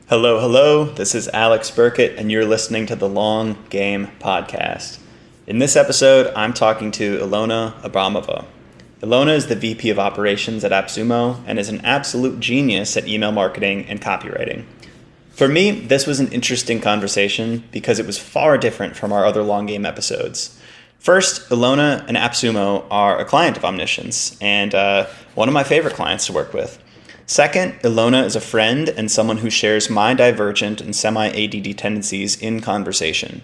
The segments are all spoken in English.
Hello, hello. This is Alex Birkett, and you're listening to the Long Game Podcast. In this episode, I'm talking to Ilona Abramova. Ilona is the VP of Operations at AppSumo and is an absolute genius at email marketing and copywriting. For me, this was an interesting conversation because it was far different from our other Long Game episodes. First, Ilona and AppSumo are a client of Omniscient's and one of my favorite clients to work with. Second, Ilona is a friend and someone who shares my divergent and semi-ADD tendencies in conversation.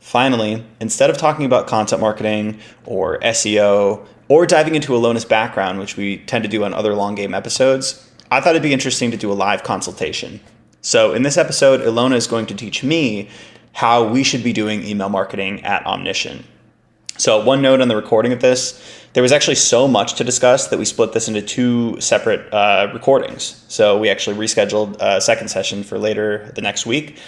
Finally, instead of talking about content marketing or SEO or diving into Ilona's background, which we tend to do on other Long Game episodes, I thought it'd be interesting to do a live consultation. So in this episode, Ilona is going to teach me how we should be doing email marketing at Omniscient. So one note on the recording of this, there was actually so much to discuss that we split this into two separate recordings. So we actually rescheduled a second session for later the next week,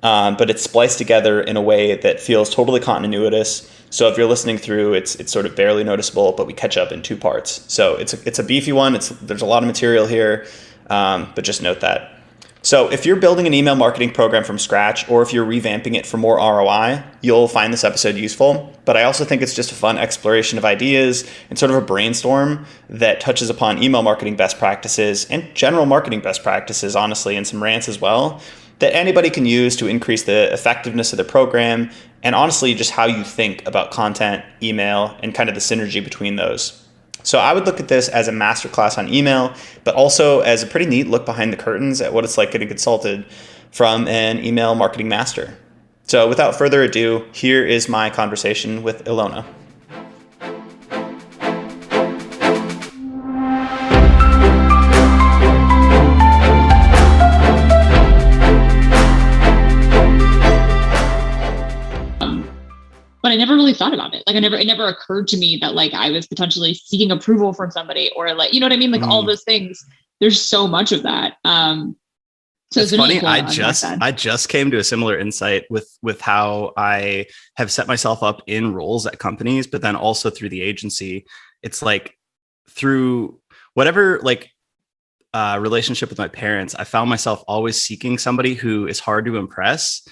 but it's spliced together in a way that feels totally continuous. So if you're listening through, it's sort of barely noticeable, but we catch up in two parts. So it's a beefy one. There's a lot of material here, but just note that. So if you're building an email marketing program from scratch, or if you're revamping it for more ROI, you'll find this episode useful. But I also think it's just a fun exploration of ideas and sort of a brainstorm that touches upon email marketing best practices and general marketing best practices, honestly, and some rants as well, that anybody can use to increase the effectiveness of the program and honestly just how you think about content, email, and kind of the synergy between those. So I would look at this as a masterclass on email, but also as a pretty neat look behind the curtains at what it's like getting consulted from an email marketing master. So without further ado, here is my conversation with Ilona. But I never really thought about it. Like it never occurred to me that like I was potentially seeking approval from somebody or like, you know what I mean? Like all those things, there's so much of that. So it's funny. I just came to a similar insight with how I have set myself up in roles at companies, but then also through the agency. It's like through whatever like relationship with my parents, I found myself always seeking somebody who is hard to impress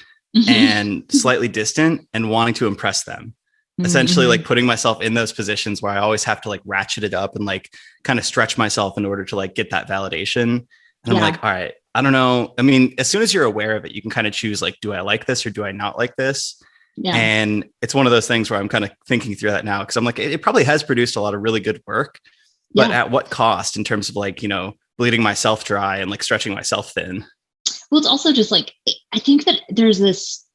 and slightly distant and wanting to impress them. Essentially like putting myself in those positions where I always have to like ratchet it up and like kind of stretch myself in order to like get that validation. And I'm like, all right, I don't know. I mean, as soon as you're aware of it, you can kind of choose like, do I like this or do I not like this? Yeah. And it's one of those things where I'm kind of thinking through that now because I'm like, it probably has produced a lot of really good work, but at what cost in terms of like, you know, bleeding myself dry and like stretching myself thin? Well, it's also just like, I think that there's this,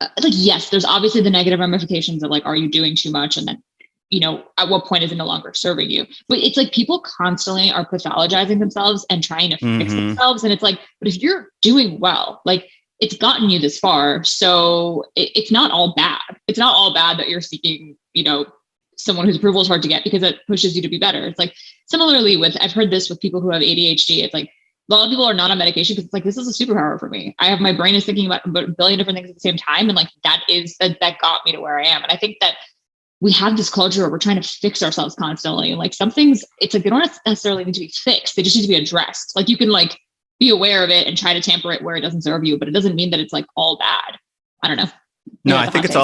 like, yes, there's obviously the negative ramifications of like, are you doing too much? And then, you know, at what point is it no longer serving you? But it's like people constantly are pathologizing themselves and trying to fix themselves. And it's like, but if you're doing well, like it's gotten you this far. So it's not all bad. It's not all bad that you're seeking, you know, someone whose approval is hard to get because it pushes you to be better. It's like, similarly I've heard this with people who have ADHD. It's like, a lot of people are not on medication because it's like, this is a superpower for me. My brain is thinking about a billion different things at the same time. And like, that got me to where I am. And I think that we have this culture where we're trying to fix ourselves constantly. And like some things, it's like, they don't necessarily need to be fixed. They just need to be addressed. Like you can like be aware of it and try to tamper it where it doesn't serve you, but it doesn't mean that it's like all bad. I don't know. No, I think it's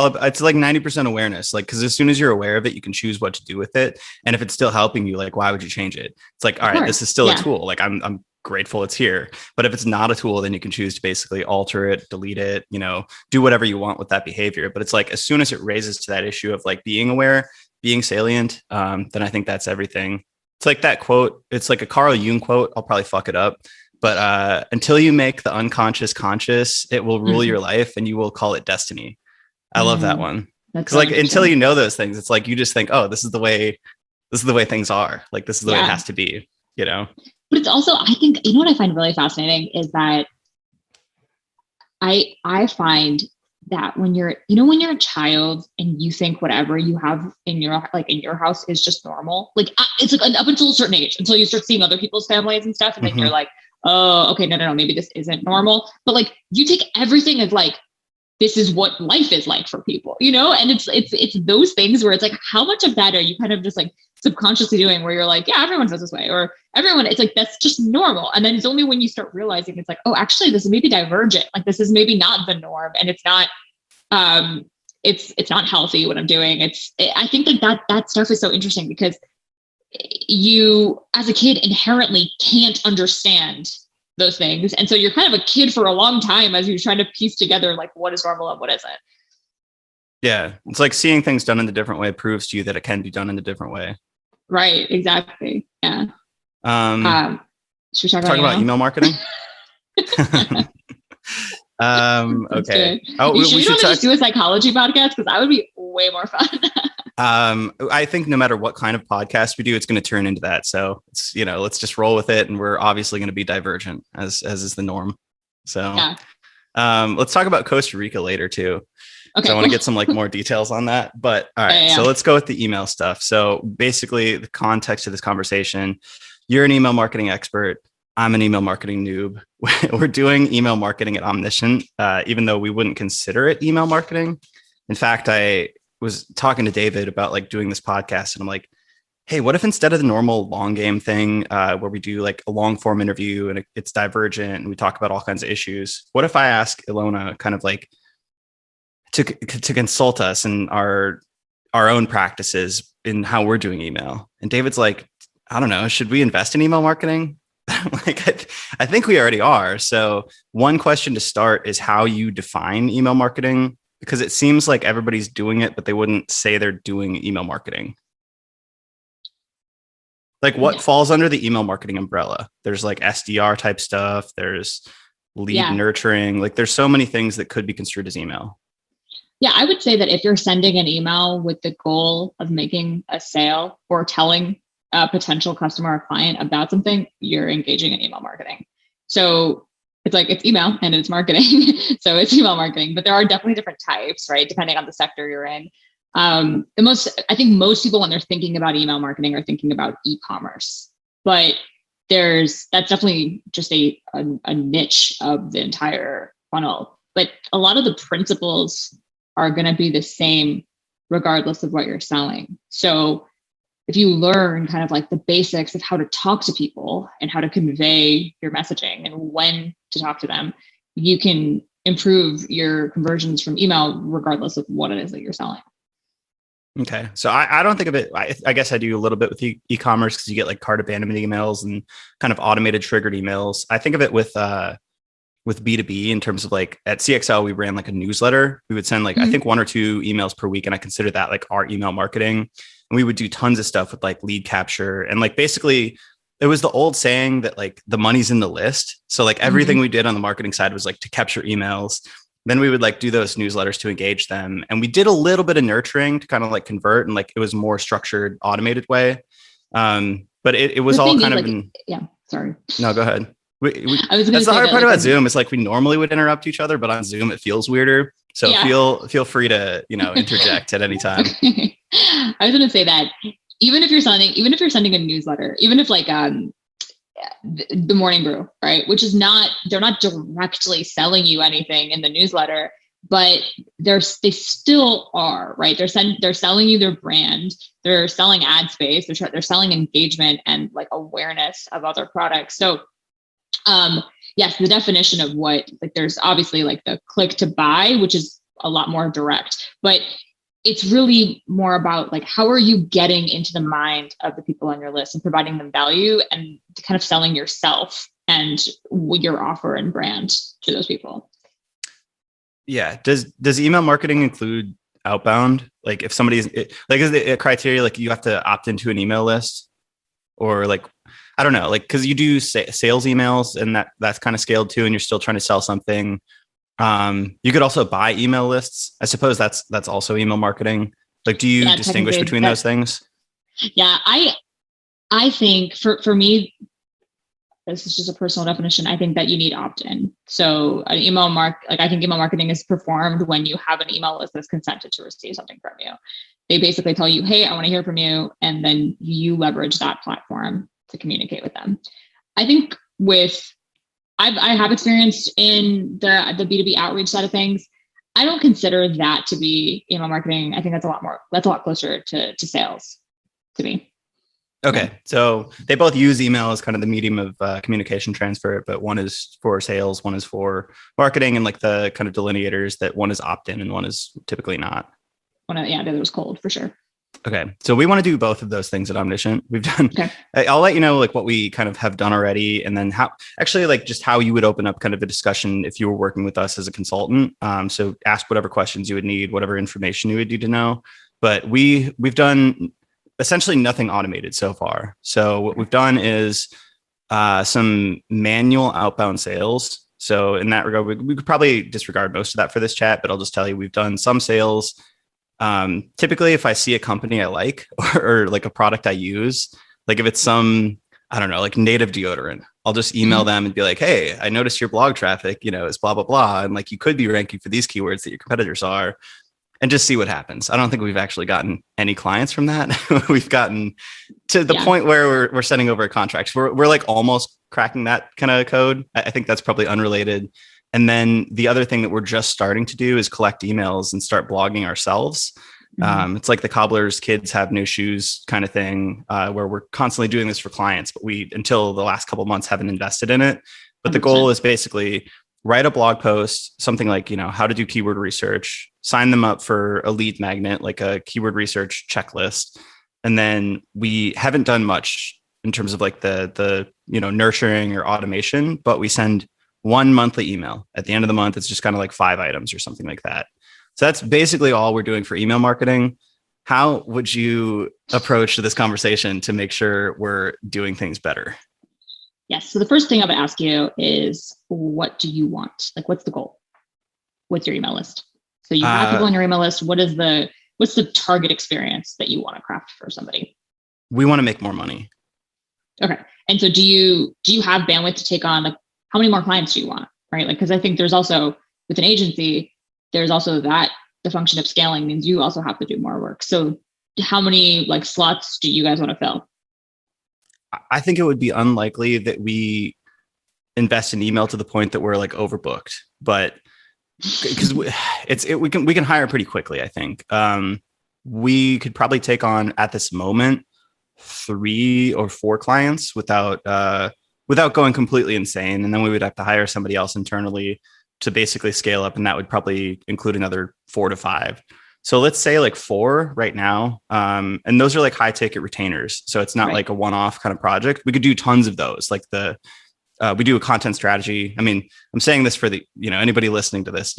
like 90% awareness. Like, cause as soon as you're aware of it, you can choose what to do with it. And if it's still helping you, like, why would you change it? It's like, all right, this is still a tool. Like I'm grateful it's here, but if it's not a tool, then you can choose to basically alter it, delete it, you know, do whatever you want with that behavior. But it's like, as soon as it raises to that issue of like being aware, being salient, then I think that's everything. It's like that quote. It's like a Carl Jung quote. I'll probably fuck it up, but until you make the unconscious conscious, it will rule your life and you will call it destiny. I love that one. Because like, until you know those things, it's like, you just think, oh, this is the way things are. Like, this is the way it has to be, you know? But it's also, I think, you know what I find really fascinating is that I find that when you're a child and you think whatever you have in your house is just normal, like it's like up until a certain age, until you start seeing other people's families and stuff. And then you're like, oh, okay, no, maybe this isn't normal. But like you take everything as like this is what life is like for people, and it's those things where it's like, how much of that are you kind of just like subconsciously doing where you're like, yeah, everyone does this way, or everyone, it's like, that's just normal. And then it's only when you start realizing it's like, oh, actually this is maybe divergent. Like this is maybe not the norm, and it's not, it's not healthy what I'm doing. I think that stuff is so interesting because you as a kid inherently can't understand those things. And so you're kind of a kid for a long time as you're trying to piece together like what is normal and what isn't. Yeah. It's like seeing things done in a different way proves to you that it can be done in a different way. Right. Exactly. Yeah. Should we talk about email marketing? Okay. We should just do a psychology podcast because that would be way more fun. I think no matter what kind of podcast we do, it's going to turn into that. So it's, let's just roll with it. And we're obviously going to be divergent as is the norm. So let's talk about Costa Rica later too. Okay. So I want to get some like more details on that, but all right. So let's go with the email stuff. So basically the context of this conversation, you're an email marketing expert. I'm an email marketing noob. We're doing email marketing at Omniscient, even though we wouldn't consider it email marketing. In fact, I was talking to David about like doing this podcast, and I'm like, hey, what if instead of the normal long game thing where we do like a long form interview and it's divergent and we talk about all kinds of issues, what if I ask Ilona kind of like to consult us in our own practices in how we're doing email? And David's like, I don't know, should we invest in email marketing? Like, I think we already are. So one question to start is how you define email marketing, because it seems like everybody's doing it, but they wouldn't say they're doing email marketing. Like what falls under the email marketing umbrella? There's like SDR type stuff. There's lead nurturing. Like there's so many things that could be construed as email. Yeah, I would say that if you're sending an email with the goal of making a sale or telling a potential customer or client about something, you're engaging in email marketing. So it's like, it's email and it's marketing. So it's email marketing, but there are definitely different types, right? Depending on the sector you're in. I think most people when they're thinking about email marketing are thinking about e-commerce, but that's definitely just a niche of the entire funnel. But a lot of the principles are going to be the same regardless of what you're selling. So if you learn kind of like the basics of how to talk to people and how to convey your messaging and when to talk to them, you can improve your conversions from email regardless of what it is that you're selling. Okay. So I don't think of it. I guess I do a little bit with e-commerce because you get like cart abandonment emails and kind of automated triggered emails. I think of it with B2B in terms of like at CXL, we ran like a newsletter. We would send like, I think 1 or 2 emails per week. And I consider that like our email marketing. And we would do tons of stuff with like lead capture. And like, basically it was the old saying that like the money's in the list. So like everything we did on the marketing side was like to capture emails. Then we would like do those newsletters to engage them. And we did a little bit of nurturing to kind of like convert, and like, it was more structured, automated way. But it was all kind of sorry. No, go ahead. That's the hard part about Zoom. It's like we normally would interrupt each other, but on Zoom it feels weirder. So feel free to, interject at any time. I was going to say that even if you're sending a newsletter, even if like the Morning Brew, right, which is they're not directly selling you anything in the newsletter, but they still are, right? They're selling you their brand, they're selling ad space, they're selling engagement and like awareness of other products. So yes, the definition of what, like, there's obviously like the click to buy, which is a lot more direct, but it's really more about like, how are you getting into the mind of the people on your list and providing them value and kind of selling yourself and your offer and brand to those people. Yeah. Does email marketing include outbound? Like if somebody's like, is the criteria, like you have to opt into an email list, or like, I don't know, like, cause you do sales emails and that's kind of scaled too. And you're still trying to sell something. You could also buy email lists. I suppose that's also email marketing. Like, do you distinguish between those things? Yeah, I think for me, this is just a personal definition. I think that you need opt-in. So an I think email marketing is performed when you have an email list that's consented to receive something from you. They basically tell you, hey, I want to hear from you. And then you leverage that platform to communicate with them. I think I have experience in the B2B outreach side of things. I don't consider that to be email marketing. I think that's a lot closer to sales to me. Okay. Yeah. So they both use email as kind of the medium of communication transfer, but one is for sales, one is for marketing, and like the kind of delineators that one is opt-in and one is typically not. The other was cold for sure. Okay. So we want to do both of those things at Omniscient. We've done, okay. I'll let you know like what we kind of have done already. And then just how you would open up kind of a discussion if you were working with us as a consultant. So ask whatever questions you would need, whatever information you would need to know. But we've done essentially nothing automated so far. So what we've done is some manual outbound sales. So in that regard, we could probably disregard most of that for this chat, but I'll just tell you, we've done some sales. Typically if I see a company I like or like a product I use, like if it's some, I don't know, like native deodorant, I'll just email them and be like, hey, I noticed your blog traffic, is blah, blah, blah. And like, you could be ranking for these keywords that your competitors are, and just see what happens. I don't think we've actually gotten any clients from that. We've gotten to the point where we're sending over contracts. We're like almost cracking that kind of code. I think that's probably unrelated. And then the other thing that we're just starting to do is collect emails and start blogging ourselves. It's like the cobbler's kids have new shoes kind of thing, where we're constantly doing this for clients, but we, until the last couple of months, haven't invested in it. But 100%. The goal is basically write a blog post, something like, how to do keyword research, sign them up for a lead magnet, like a keyword research checklist. And then we haven't done much in terms of like the nurturing or automation, but we send one monthly email at the end of the month. It's just kind of like 5 items or something like that. So that's basically all we're doing for email marketing. How would you approach this conversation to make sure we're doing things better? Yes. So the first thing I would ask you is, what do you want? Like, what's the goal? What's your email list? So you have people on your email list. What's the target experience that you want to craft for somebody? We want to make more money. Okay. And so do you have bandwidth to take on, like, how many more clients do you want? Right. Like, because I think there's also, with an agency, there's also that the function of scaling means you also have to do more work. So how many like slots do you guys want to fill? I think it would be unlikely that we invest in email to the point that we're like overbooked, but because we can hire pretty quickly. I think we could probably take on at this moment 3 or 4 clients without going completely insane, and then we would have to hire somebody else internally to basically scale up, and that would probably include another 4 to 5. So let's say like 4 right now. And those are like high ticket retainers. So it's not like a one-off kind of project. We could do tons of those. Like we do a content strategy. I mean, I'm saying this for anybody listening to this,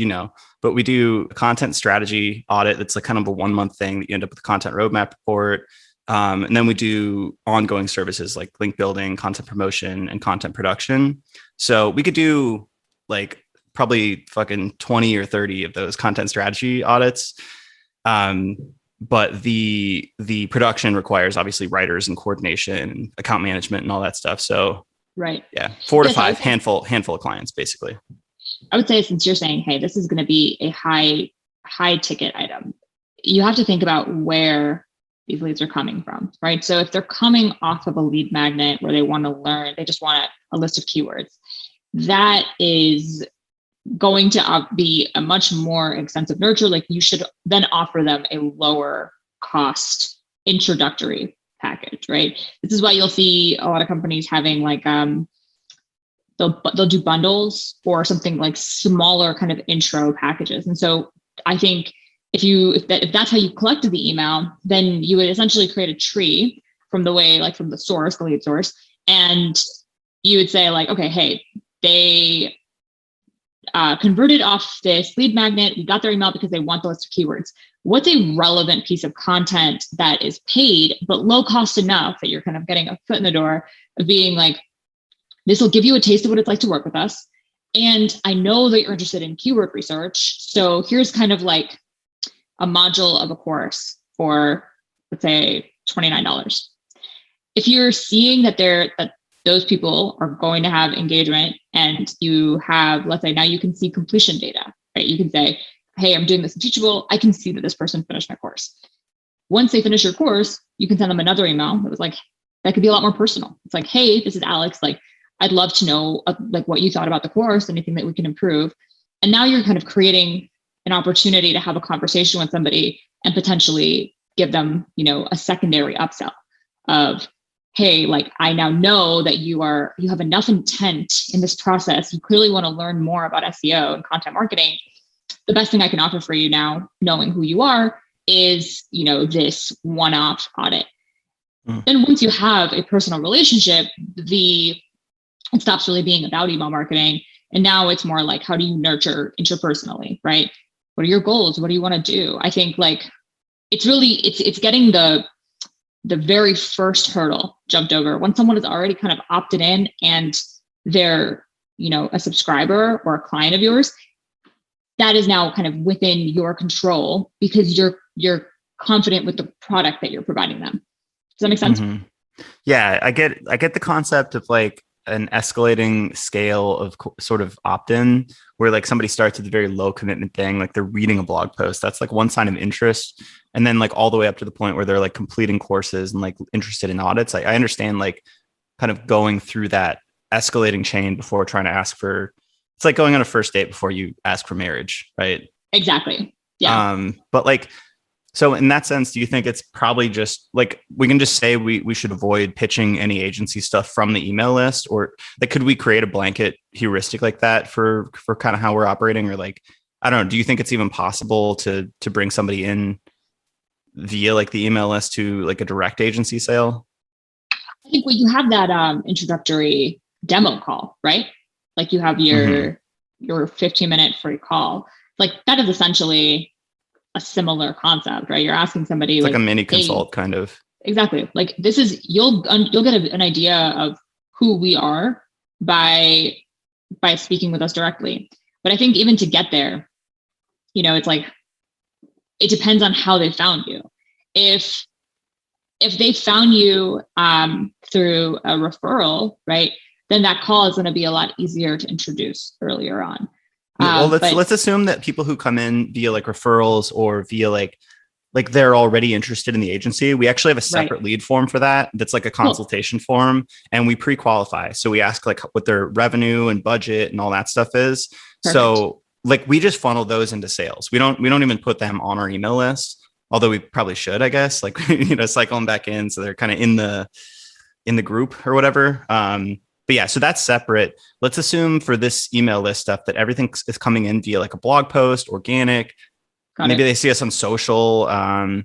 but we do a content strategy audit. That's like kind of a 1-month thing that you end up with a content roadmap report. And then we do ongoing services like link building, content promotion, and content production. So we could do like probably fucking 20 or 30 of those content strategy audits. But the production requires obviously writers and coordination and account management and all that stuff. So yeah, 4 to 5, handful of clients, basically. I would say, since you're saying, hey, this is going to be a high ticket item, you have to think about where these leads are coming from, right? So if they're coming off of a lead magnet where they want to learn, they just want a list of keywords, that is going to be a much more extensive nurture. Like, you should then offer them a lower cost introductory package, right? This is why you'll see a lot of companies having like, they'll do bundles or something like smaller kind of intro packages. And so I think if that's how you collected the email, then you would essentially create a tree from the lead source. And you would say like, okay, hey, they converted off this lead magnet. We got their email because they want the list of keywords. What's a relevant piece of content that is paid, but low cost enough that you're kind of getting a foot in the door of being like, this will give you a taste of what it's like to work with us. And I know that you're interested in keyword research. So here's kind of like a module of a course for, let's say, $29. If you're seeing that those people are going to have engagement, and you have, let's say, now you can see completion data, right? You can say, hey, I'm doing this in Teachable. I can see that this person finished my course. Once they finish your course, you can send them another email that was like, that could be a lot more personal. It's like, hey, this is Alex. Like, I'd love to know like what you thought about the course, anything that we can improve. And now you're kind of creating an opportunity to have a conversation with somebody and potentially give them, a secondary upsell of, hey, like, I now know that you have enough intent in this process. You clearly want to learn more about SEO and content marketing. The best thing I can offer for you now, knowing who you are, is, this one-off audit. Then once you have a personal relationship, it stops really being about email marketing. And now it's more like, how do you nurture interpersonally, right? What are your goals? What do you want to do? I think like it's getting the very first hurdle jumped over when someone is already kind of opted in and they're, a subscriber or a client of yours. That is now kind of within your control because you're confident with the product that you're providing them. Does that make sense? Mm-hmm. Yeah, I get the concept of like an escalating scale of sort of opt-in where like somebody starts with a very low commitment thing, like they're reading a blog post. That's like one sign of interest. And then like all the way up to the point where they're like completing courses and like interested in audits. I understand like kind of going through that escalating chain before trying to ask for, it's like going on a first date before you ask for marriage, right? Exactly. Yeah. But like, so in that sense, do you think it's probably just like, we can just say we should avoid pitching any agency stuff from the email list, or like, could we create a blanket heuristic like that for kind of how we're operating? Or like, I don't know, do you think it's even possible to bring somebody in via like the email list to like a direct agency sale? I think you have that introductory demo call, right? Like you have your 15-minute free call. Like that is essentially a similar concept, right? You're asking somebody, it's like a mini consult kind of. Exactly. Like this is, you'll get an idea of who we are by speaking with us directly. But I think even to get there, it's like, it depends on how they found you. If they found you through a referral, right, then that call is going to be a lot easier to introduce earlier on. Well, let's assume that people who come in via like referrals or via like they're already interested in the agency. We actually have a separate lead form for that. That's like a consultation form, and we pre-qualify. So we ask like what their revenue and budget and all that stuff is. Perfect. So like we just funnel those into sales. We don't even put them on our email list, although we probably should, I guess, like, cycle them back in. So they're kind of in the group or whatever. But yeah, so that's separate. Let's assume for this email list stuff that everything is coming in via like a blog post, organic. Maybe they see us on social. I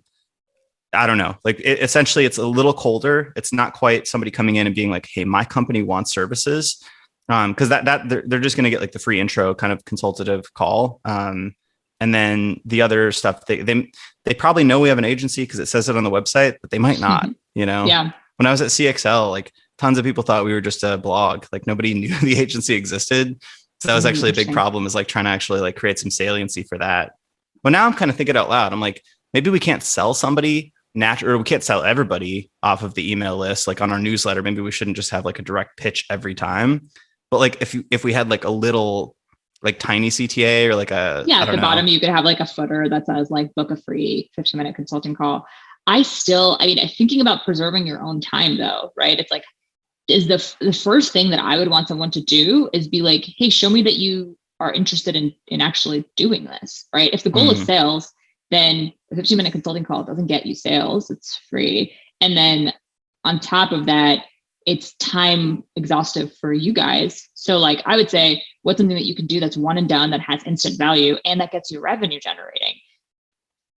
don't know. Like essentially it's a little colder. It's not quite somebody coming in and being like, hey, my company wants services. Cause that they're just going to get like the free intro kind of consultative call. And then the other stuff, they probably know we have an agency because it says it on the website, but they might not, Yeah. When I was at CXL, like tons of people thought we were just a blog. Like nobody knew the agency existed. So that was actually a big problem, is like trying to actually like create some saliency for that. But now I'm kind of thinking out loud. I'm like, maybe we can't sell somebody or we can't sell everybody off of the email list, like on our newsletter. Maybe we shouldn't just have like a direct pitch every time. But like if we had like a little like tiny CTA or like at the bottom, you could have like a footer that says like book a free 15-minute consulting call. I'm thinking about preserving your own time though, right? It's like, is the first thing that I would want someone to do is be like, hey, show me that you are interested in actually doing this, right? If the goal is sales, then a 15-minute consulting call doesn't get you sales. It's free. And then on top of that, it's time exhaustive for you guys. So like, I would say, what's something that you can do that's one and done, that has instant value and that gets you revenue generating?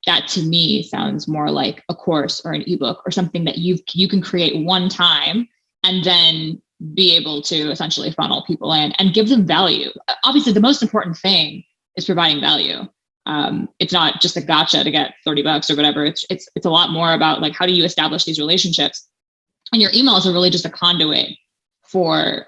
That to me sounds more like a course or an ebook or something that you can create one time and then be able to essentially funnel people in and give them value. Obviously, the most important thing is providing value. It's not just a gotcha to get $30 or whatever. It's a lot more about like, how do you establish these relationships? And your emails are really just a conduit for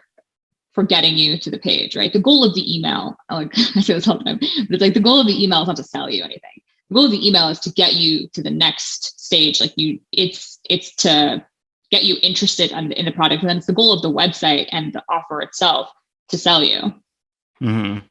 getting you to the page, right? The goal of the email, I say this all the time, but it's like the goal of the email is not to sell you anything. The goal of the email is to get you to the next stage. Like it's to get you interested in the product. And then it's the goal of the website and the offer itself to sell you. Mm-hmm.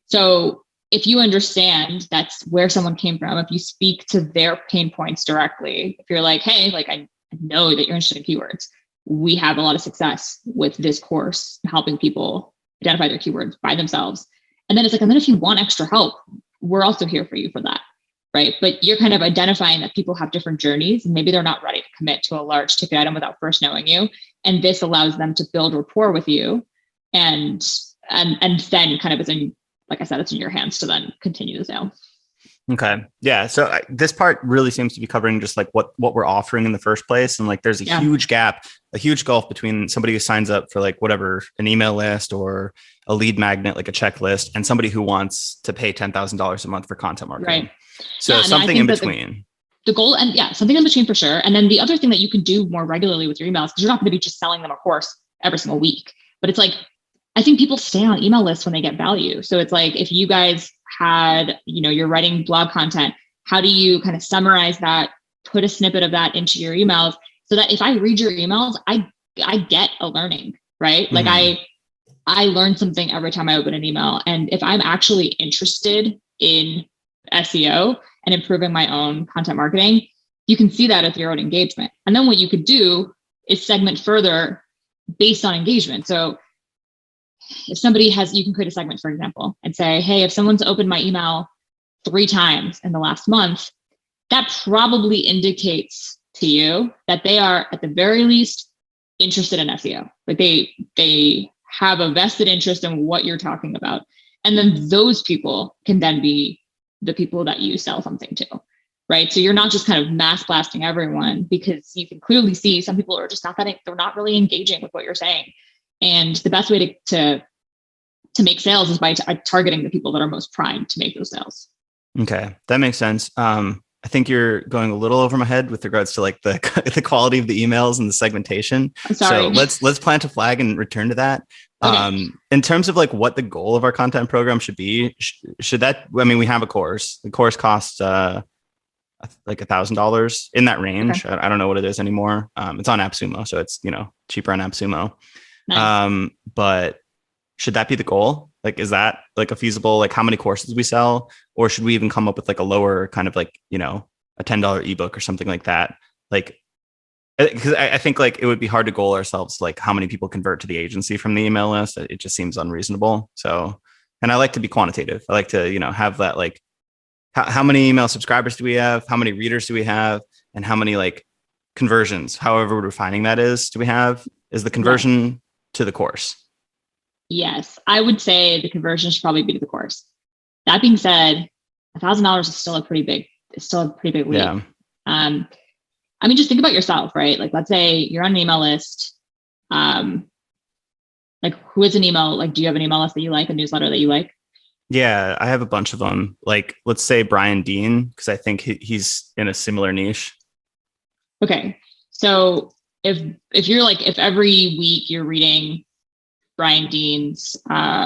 So if you understand that's where someone came from, if you speak to their pain points directly, if you're like, hey, like I know that you're interested in keywords. We have a lot of success with this course, helping people identify their keywords by themselves. And then it's like, and then if you want extra help, we're also here for you for that. Right. But you're kind of identifying that people have different journeys and maybe they're not ready to commit to a large ticket item without first knowing you. And this allows them to build rapport with you. And then kind of it's in, like I said, it's in your hands to then continue the sale. Okay. Yeah. So this part really seems to be covering just like what we're offering in the first place. And like, there's a huge gap, a huge gulf between somebody who signs up for like whatever, an email list or a lead magnet, like a checklist, and somebody who wants to pay $10,000 a month for content marketing. Right. So something in between. The goal, and something in between for sure. And then the other thing that you can do more regularly with your emails, because you're not going to be just selling them a course every single week, but it's like, I think people stay on email lists when they get value. So it's like, if you guys had, you're writing blog content, how do you kind of summarize that, put a snippet of that into your emails so that if I read your emails, I get a learning, right? Mm-hmm. Like I learn something every time I open an email. And if I'm actually interested in SEO and improving my own content marketing, you can see that with your own engagement. And then what you could do is segment further based on engagement. So if somebody you can create a segment, for example, and say, hey, if someone's opened my email 3 times in the last month, that probably indicates to you that they are at the very least interested in SEO. Like they have a vested interest in what you're talking about. And then those people can then be the people that you sell something to, right? So you're not just kind of mass blasting everyone, because you can clearly see some people are just they're not really engaging with what you're saying. And the best way to make sales is by targeting the people that are most primed to make those sales. Okay, that makes sense. I think you're going a little over my head with regards to like the quality of the emails and the segmentation. I'm sorry. So let's plant a flag and return to that. Okay. In terms of like what the goal of our content program should be, should that? I mean, we have a course. The course costs like $1,000 in that range. Okay. I don't know what it is anymore. It's on AppSumo, so it's cheaper on AppSumo. Nice. But should that be the goal? Like, is that like a feasible, like how many courses we sell, or should we even come up with like a lower kind of like, a $10 ebook or something like that? Like, because I think like it would be hard to goal ourselves, like how many people convert to the agency from the email list. It just seems unreasonable. So, and I like to be quantitative. I like to, have that, like, how many email subscribers do we have? How many readers do we have? And how many like conversions, however we're defining that do we have? Is the conversion to the course? Yes, I would say the conversion should probably be to the course. That being said, $1,000 is still a pretty big leap. Yeah. I mean, just think about yourself, right? Like, let's say you're on an email list. Like, who is an email? Like, do you have an email list that you like, a newsletter that you like? Yeah, I have a bunch of them. Like, let's say Brian Dean, because I think he's in a similar niche. Okay, so if every week you're reading Brian Dean's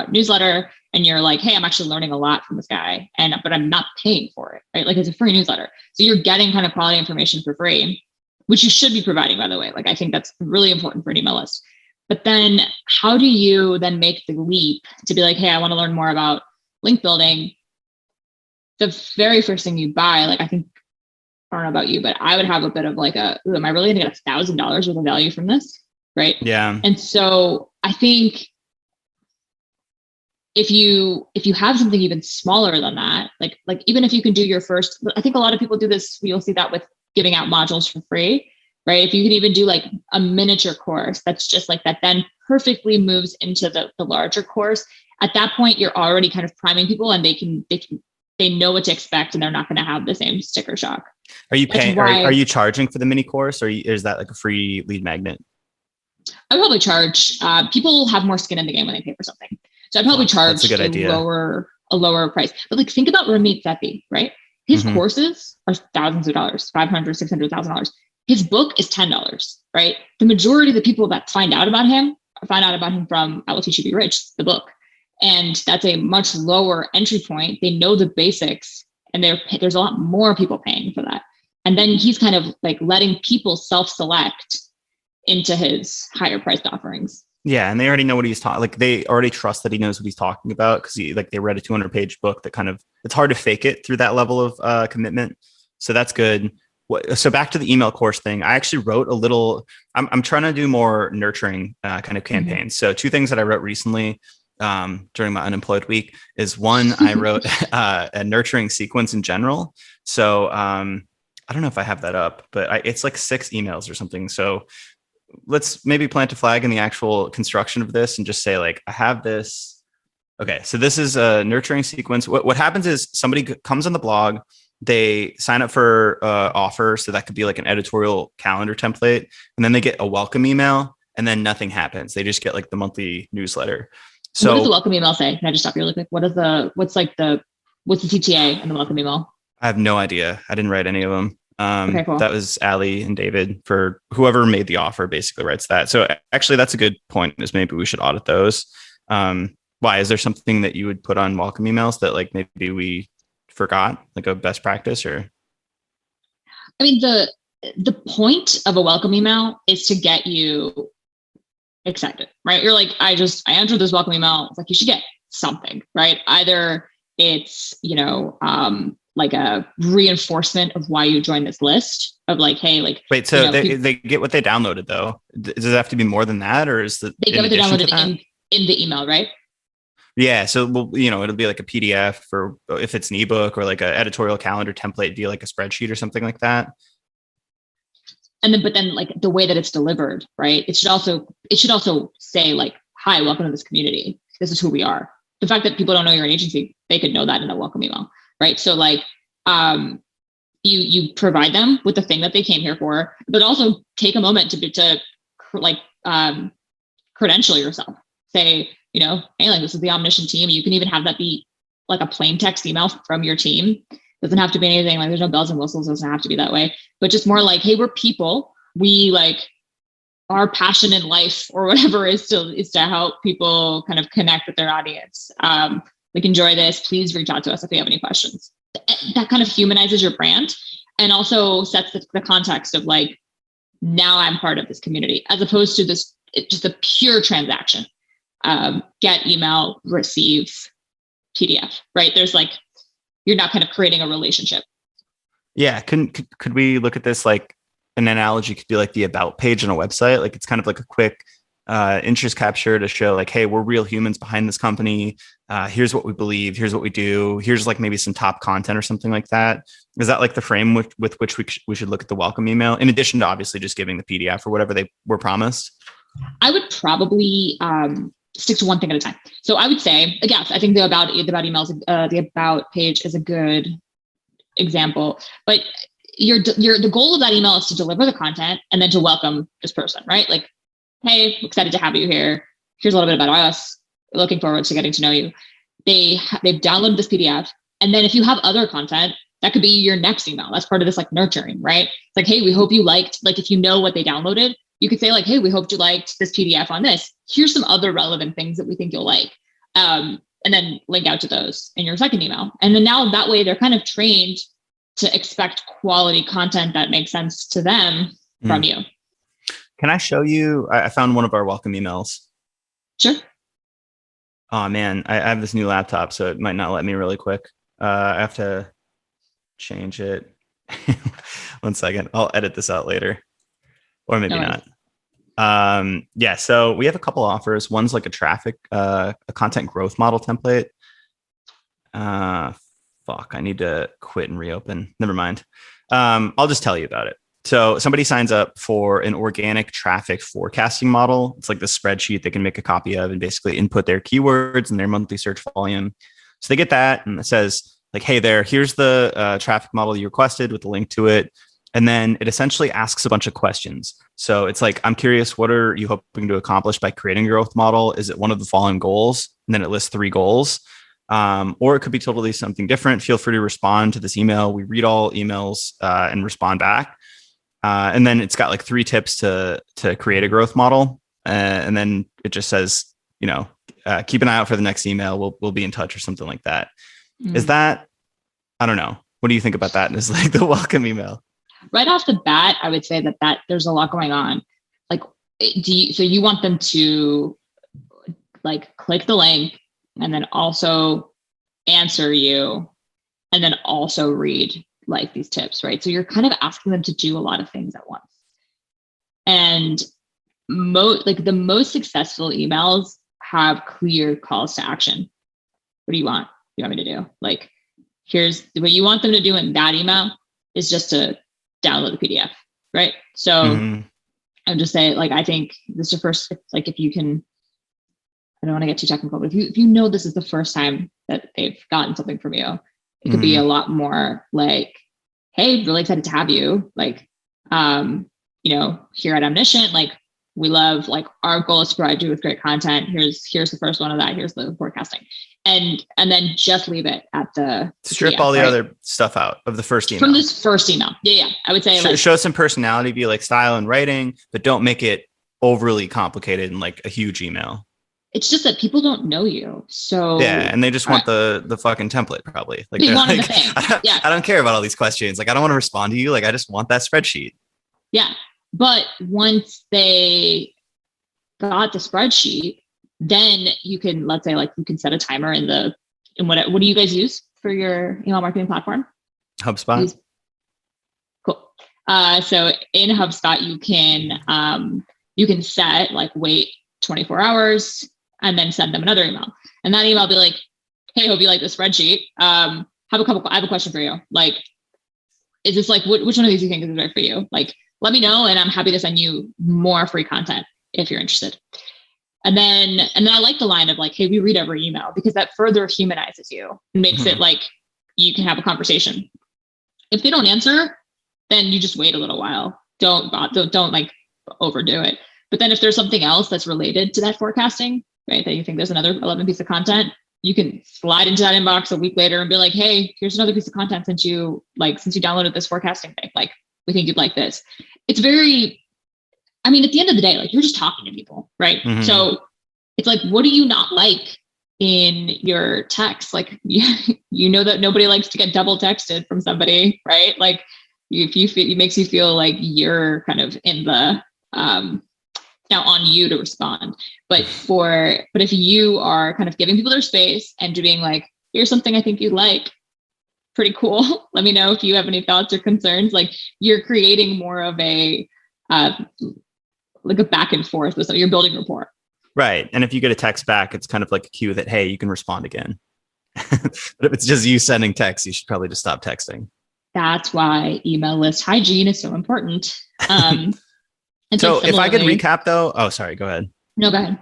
newsletter and you're like, hey, I'm actually learning a lot from this guy, but I'm not paying for it, right? Like, it's a free newsletter. So you're getting kind of quality information for free, which you should be providing, by the way. Like, I think that's really important for an email list. But then how do you then make the leap to be like, hey, I want to learn more about link building? The very first thing you buy, like, I don't know about you, but I would have a bit of like am I really gonna get $1,000 worth of value from this? Right. Yeah. And so I think if you have something even smaller than that, like even if you can do your first, I think a lot of people do this, you'll see that with giving out modules for free, right? If you can even do like a miniature course, that's just like that then perfectly moves into the larger course. At that point, you're already kind of priming people, and they know what to expect, and they're not going to have the same sticker shock. Are you paying? Are you charging for the mini course, or is that like a free lead magnet? I would probably charge. People have more skin in the game when they pay for something, so I'd probably charge a lower price. But like, think about Ramit Sethi, right? His courses are thousands of dollars, $500,000, $600,000. His book is $10, right? The majority of the people that find out about him from I Will Teach You to Be Rich, the book, and that's a much lower entry point. They know the basics, and there's a lot more people paying for that. And then he's kind of like letting people self-select into his higher priced offerings. Yeah. And they already know what he's talking. Like, they already trust that he knows what he's talking about, because they read a 200-page book that kind of, it's hard to fake it through that level of commitment. So that's good. So back to the email course thing, I actually wrote a little, I'm trying to do more nurturing kind of campaigns. So 2 things that I wrote recently. during my unemployed week is one, I wrote a nurturing sequence in general. So I don't know if I have that up, but it's like 6 emails or something. So let's maybe plant a flag in the actual construction of this and just say like, I have this. Okay, so this is a nurturing sequence. What happens is somebody comes on the blog, they sign up for offer. So that could be like an editorial calendar template. And then they get a welcome email and then nothing happens. They just get like the monthly newsletter. So what does the welcome email say? Can I just stop you really quick? What's the TTA in the welcome email? I have no idea. I didn't write any of them. Okay, cool. That was Allie and David. For whoever made the offer basically writes that. So actually that's a good point, is maybe we should audit those. Why? Is there something that you would put on welcome emails that like maybe we forgot, like a best practice? Or I mean, the point of a welcome email is to get you excited, right? You're like, I entered this welcome email. It's like, you should get something, right? Either it's, like a reinforcement of why you joined this list of like, hey, like, wait, so they get what they downloaded though. Does it have to be more than that, or is they get what they downloaded in the email, right? Yeah. So, it'll be like a PDF, or if it's an ebook, or like an editorial calendar template via like a spreadsheet or something like that. But then like the way that it's delivered, right? It should also say like, hi, welcome to this community. This is who we are. The fact that people don't know you're an agency, they could know that in a welcome email, right? So like, you provide them with the thing that they came here for, but also take a moment to credential yourself. Say, hey, like, this is the Omniscient team. You can even have that be like a plain text email from your team. Doesn't have to be anything like, there's no bells and whistles. Doesn't have to be that way, but just more like, hey, we're people. We like, our passion in life or whatever is to help people kind of connect with their audience. Like, enjoy this. Please reach out to us if you have any questions. That kind of humanizes your brand and also sets the context of like, now I'm part of this community, as opposed to this, just a pure transaction. Get email, receive PDF, right? There's like, you're not kind of creating a relationship. Yeah. Could we look at this like an analogy could be like the about page on a website? Like, it's kind of like a quick interest capture to show like, hey, we're real humans behind this company. Here's what we believe. Here's what we do. Here's like maybe some top content or something like that. Is that like the frame with which we should look at the welcome email, in addition to obviously just giving the PDF or whatever they were promised? I would probably stick to one thing at a time. So I would say, yes, I think the about emails, the about page is a good example, but the goal of that email is to deliver the content and then to welcome this person, right? Like, hey, excited to have you here. Here's a little bit about us. Looking forward to getting to know you. They've downloaded this PDF. And then if you have other content, that could be your next email. That's part of this like nurturing, right? It's like, hey, we hope you liked, like, if you know what they downloaded, you could say like, hey, we hoped you liked this PDF on this. Here's some other relevant things that we think you'll like. And then link out to those in your second email. And then now that way they're kind of trained to expect quality content that makes sense to them from you. Can I show you? I found one of our welcome emails. Sure. Oh man, I have this new laptop, so it might not let me really quick. I have to change it. 1 second. I'll edit this out later, or maybe not. Yeah. So we have a couple offers. One's like a content growth model template. I need to quit and reopen. Never mind. I'll just tell you about it. So somebody signs up for an organic traffic forecasting model. It's like the spreadsheet they can make a copy of and basically input their keywords and their monthly search volume. So they get that, and it says like, hey there, here's the traffic model you requested with the link to it. And then it essentially asks a bunch of questions. So it's like, I'm curious, what are you hoping to accomplish by creating a growth model? Is it one of the following goals? And then it lists 3 goals. Or it could be totally something different. Feel free to respond to this email. We read all emails and respond back. And then it's got like 3 tips to create a growth model. And then it just says, keep an eye out for the next email. We'll be in touch or something like that. Is that, I don't know. What do you think about that? Is like the welcome email? Right off the bat, I would say that there's a lot going on. Like, so you want them to like click the link and then also answer you and then also read like these tips, right? So you're kind of asking them to do a lot of things at once. And the most successful emails have clear calls to action. What do you want? You want me to do? Like, here's what you want them to do in that email is just to download the PDF, right? So I'm just saying, like, I think this is the first, like, if you can, I don't want to get too technical, but if you know this is the first time that they've gotten something from you, it could be a lot more like, hey, really excited to have you. Like, here at Omniscient, like, we love, like, our goal is to provide you with great content. Here's the first one of that. Here's the forecasting. And then just leave it at the strip PDF, all the right? other stuff out of the first email. From this first email. Yeah. I would say show some personality, be like style and writing, but don't make it overly complicated in like a huge email. It's just that people don't know you. So yeah, and they just want the fucking template probably. Like, they wanted like, the thing. I don't care about all these questions. Like, I don't want to respond to you. Like, I just want that spreadsheet. Yeah. But once they got the spreadsheet, then you can, let's say, like, you can set a timer in what do you guys use for your email marketing platform? HubSpot. Cool. So in HubSpot, you can set, like, wait 24 hours and then send them another email. And that email will be like, hey, hope you like the spreadsheet. I have a question for you. Like, is this like, which one of these do you think is right for you? Like, let me know, and I'm happy to send you more free content if you're interested. And then I like the line of like, hey, we read every email, because that further humanizes you and makes it like you can have a conversation. If they don't answer, then you just wait a little while. Don't like overdo it. But then if there's something else that's related to that forecasting, right, that you think there's another 11 piece of content, you can slide into that inbox a week later and be like, hey, here's another piece of content since you downloaded this forecasting thing. Like, we think you'd like this. It's very, I mean, at the end of the day, like, you're just talking to people, right? So it's like, what do you not like in your text? Like, you know that nobody likes to get double texted from somebody, right? Like, it makes you feel like you're kind of in the, now on you to respond. But if you are kind of giving people their space and being like, here's something I think you'd like, pretty cool. Let me know if you have any thoughts or concerns. Like, you're creating more of a, like a back and forth with something. You're building rapport. Right. And if you get a text back, it's kind of like a cue that, hey, you can respond again. But if it's just you sending text, you should probably just stop texting. That's why email list hygiene is so important. So if I could recap though, oh, sorry, go ahead. No, go ahead.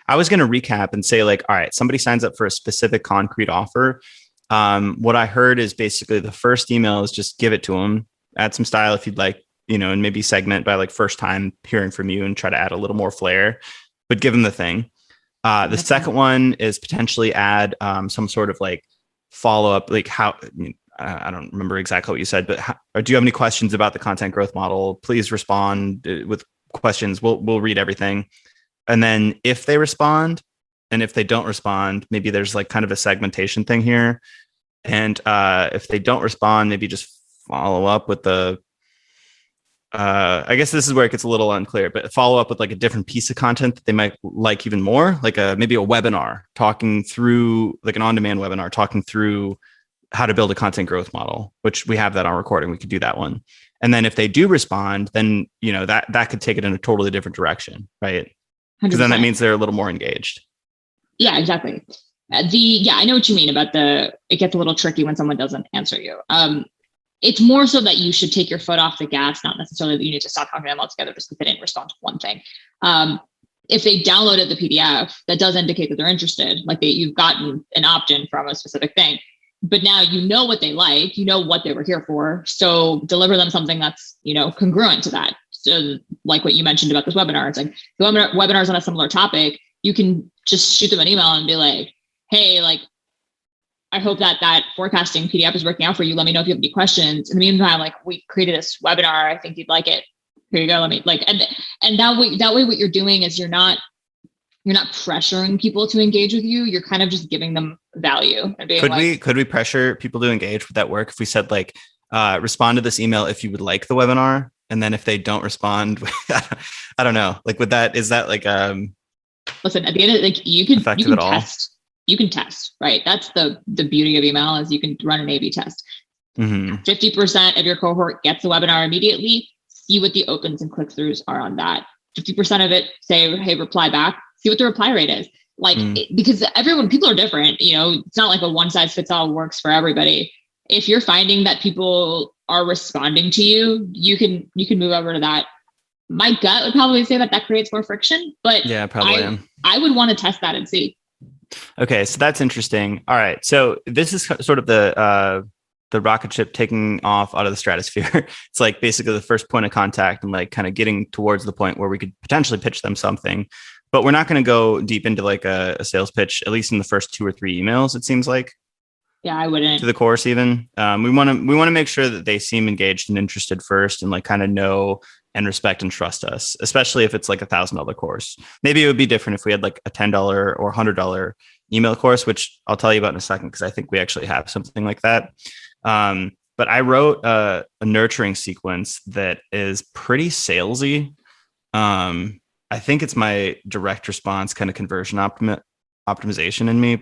I was going to recap and say, like, all right, somebody signs up for a specific concrete offer. What I heard is basically the first email is just give it to them, add some style if you'd like, and maybe segment by like first time hearing from you and try to add a little more flair, but give them the thing. The second one is potentially add some sort of like follow up, like I don't remember exactly what you said, but or do you have any questions about the content growth model? Please respond with questions. We'll read everything. And then if they respond, and if they don't respond, maybe there's like kind of a segmentation thing here. And if they don't respond, maybe just follow up with I guess this is where it gets a little unclear, but follow up with like a different piece of content that they might like even more, like maybe a webinar talking through, like an on-demand webinar talking through how to build a content growth model, which we have that on recording. We could do that one. And then if they do respond, then, that could take it in a totally different direction, right? Because then that means they're a little more engaged. Yeah, exactly. I know what you mean about it gets a little tricky when someone doesn't answer you. It's more so that you should take your foot off the gas, not necessarily that you need to stop talking to them altogether just because they didn't respond to one thing. If they downloaded the PDF, that does indicate that they're interested, like you've gotten an opt-in from a specific thing. But now you know what they like, you know what they were here for. So deliver them something that's, congruent to that. So like what you mentioned about this webinar, it's like the webinars on a similar topic, you can just shoot them an email and be like, hey, like, I hope that forecasting PDF is working out for you. Let me know if you have any questions. In the meantime, like, we created this webinar. I think you'd like it. Here you go. Let me and that way what you're doing is you're not pressuring people to engage with you. You're kind of just giving them value. And being could we pressure people to engage? Would that work if we said like, respond to this email if you would like the webinar? And then if they don't respond, I don't know. Like, is that like, listen, at the end of it, like you can test. You can test, right? That's the beauty of email is you can run an A/B test. 50% of your cohort gets the webinar immediately. See what the opens and click-throughs are on that. 50% of it say, hey, reply back. See what the reply rate is. Because people are different, it's not like a one size fits all works for everybody. If you're finding that people are responding to you, you can move over to that. My gut would probably say that creates more friction, but yeah, probably I would want to test that and see. Okay, so that's interesting. All right, so this is sort of the rocket ship taking off out of the stratosphere. It's like basically the first point of contact and like kind of getting towards the point where we could potentially pitch them something. But we're not going to go deep into like a sales pitch, at least in the first 2 or 3 emails, it seems like. Yeah, I wouldn't. To the course even. We want to make sure that they seem engaged and interested first and like kind of know and respect and trust us, especially if it's like $1,000 course. Maybe it would be different if we had like a $10 or $100 email course, which I'll tell you about in a second, because I think we actually have something like that. But I wrote a nurturing sequence that is pretty salesy. I think it's my direct response kind of conversion optimization in me.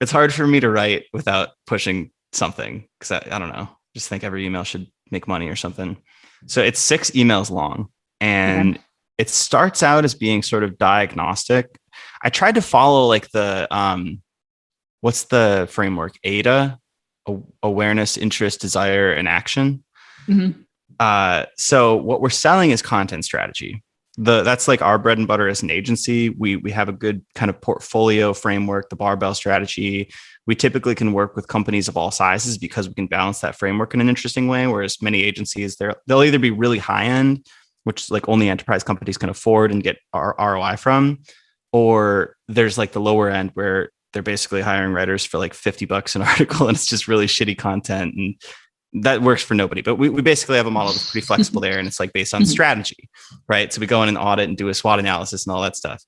It's hard for me to write without pushing something, because I don't know, just think every email should make money or something. So it's 6 emails long, and it starts out as being sort of diagnostic. I tried to follow like the what's the framework? ADA, awareness, interest, desire, and action. Mm-hmm. So what we're selling is content strategy. That's like our bread and butter as an agency. We have a good kind of portfolio framework, the barbell strategy. We typically can work with companies of all sizes because we can balance that framework in an interesting way. Whereas many agencies, they'll either be really high end, which like only enterprise companies can afford and get ROI from, or there's like the lower end where they're basically hiring writers for like $50 an article, and it's just really shitty content, and that works for nobody. But we basically have a model that's pretty flexible there, and it's like based on strategy, right? So we go in and audit and do a SWOT analysis and all that stuff.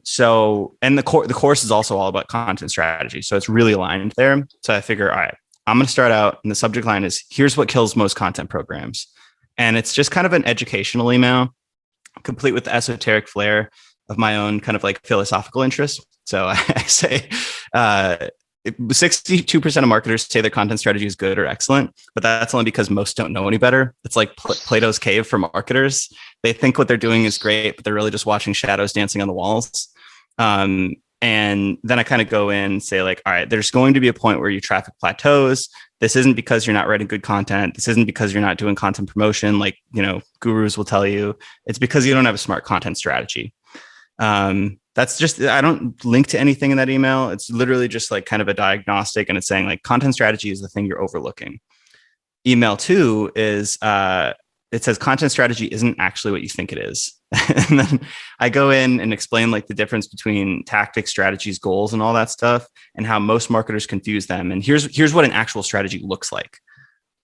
So, and the course is also all about content strategy. So it's really aligned there. So I figure, all right, I'm going to start out, and the subject line is, here's what kills most content programs. And it's just kind of an educational email, complete with the esoteric flair of my own kind of like philosophical interests. So I say, 62% of marketers say their content strategy is good or excellent, but that's only because most don't know any better. It's like Plato's cave for marketers. They think what they're doing is great, but they're really just watching shadows dancing on the walls. And then I kind of go in and say like, all right, there's going to be a point where your traffic plateaus. This isn't because you're not writing good content. This isn't because you're not doing content promotion, like, gurus will tell you. It's because you don't have a smart content strategy. That's just, I don't link to anything in that email. It's literally just like kind of a diagnostic, and it's saying like content strategy is the thing you're overlooking. Email 2 is, it says content strategy isn't actually what you think it is. And then I go in and explain like the difference between tactics, strategies, goals, and all that stuff, and how most marketers confuse them. And here's what an actual strategy looks like.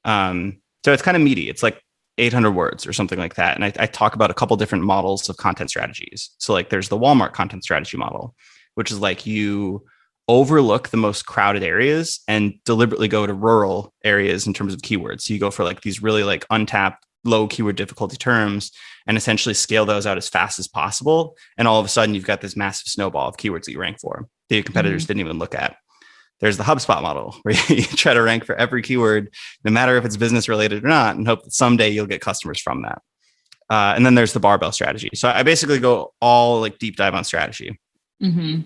So it's kind of meaty. It's like 800 words or something like that. And I talk about a couple different models of content strategies. So like there's the Walmart content strategy model, which is like you overlook the most crowded areas and deliberately go to rural areas in terms of keywords. So you go for like these really like untapped, low keyword difficulty terms and essentially scale those out as fast as possible. And all of a sudden you've got this massive snowball of keywords that you rank for that your competitors didn't even look at. There's the HubSpot model where you try to rank for every keyword, no matter if it's business related or not, and hope that someday you'll get customers from that. And then there's the barbell strategy. So I basically go all like deep dive on strategy. Mm-hmm.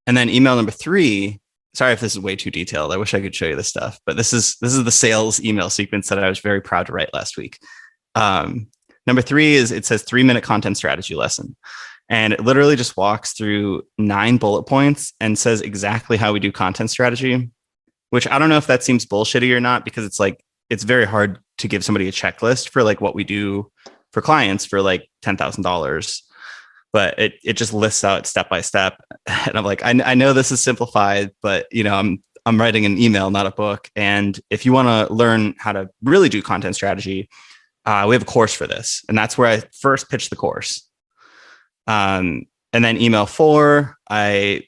And then email number 3, sorry if this is way too detailed. I wish I could show you this stuff, but this is the sales email sequence that I was very proud to write last week. Number 3 is, it says 3-minute content strategy lesson. And it literally just walks through 9 bullet points and says exactly how we do content strategy, which I don't know if that seems bullshitty or not, because it's like, it's very hard to give somebody a checklist for like what we do for clients for like $10,000. But it just lists out step by step. And I'm like, I know this is simplified, but I'm writing an email, not a book. And if you want to learn how to really do content strategy, we have a course for this. And that's where I first pitched the course. And then email 4, I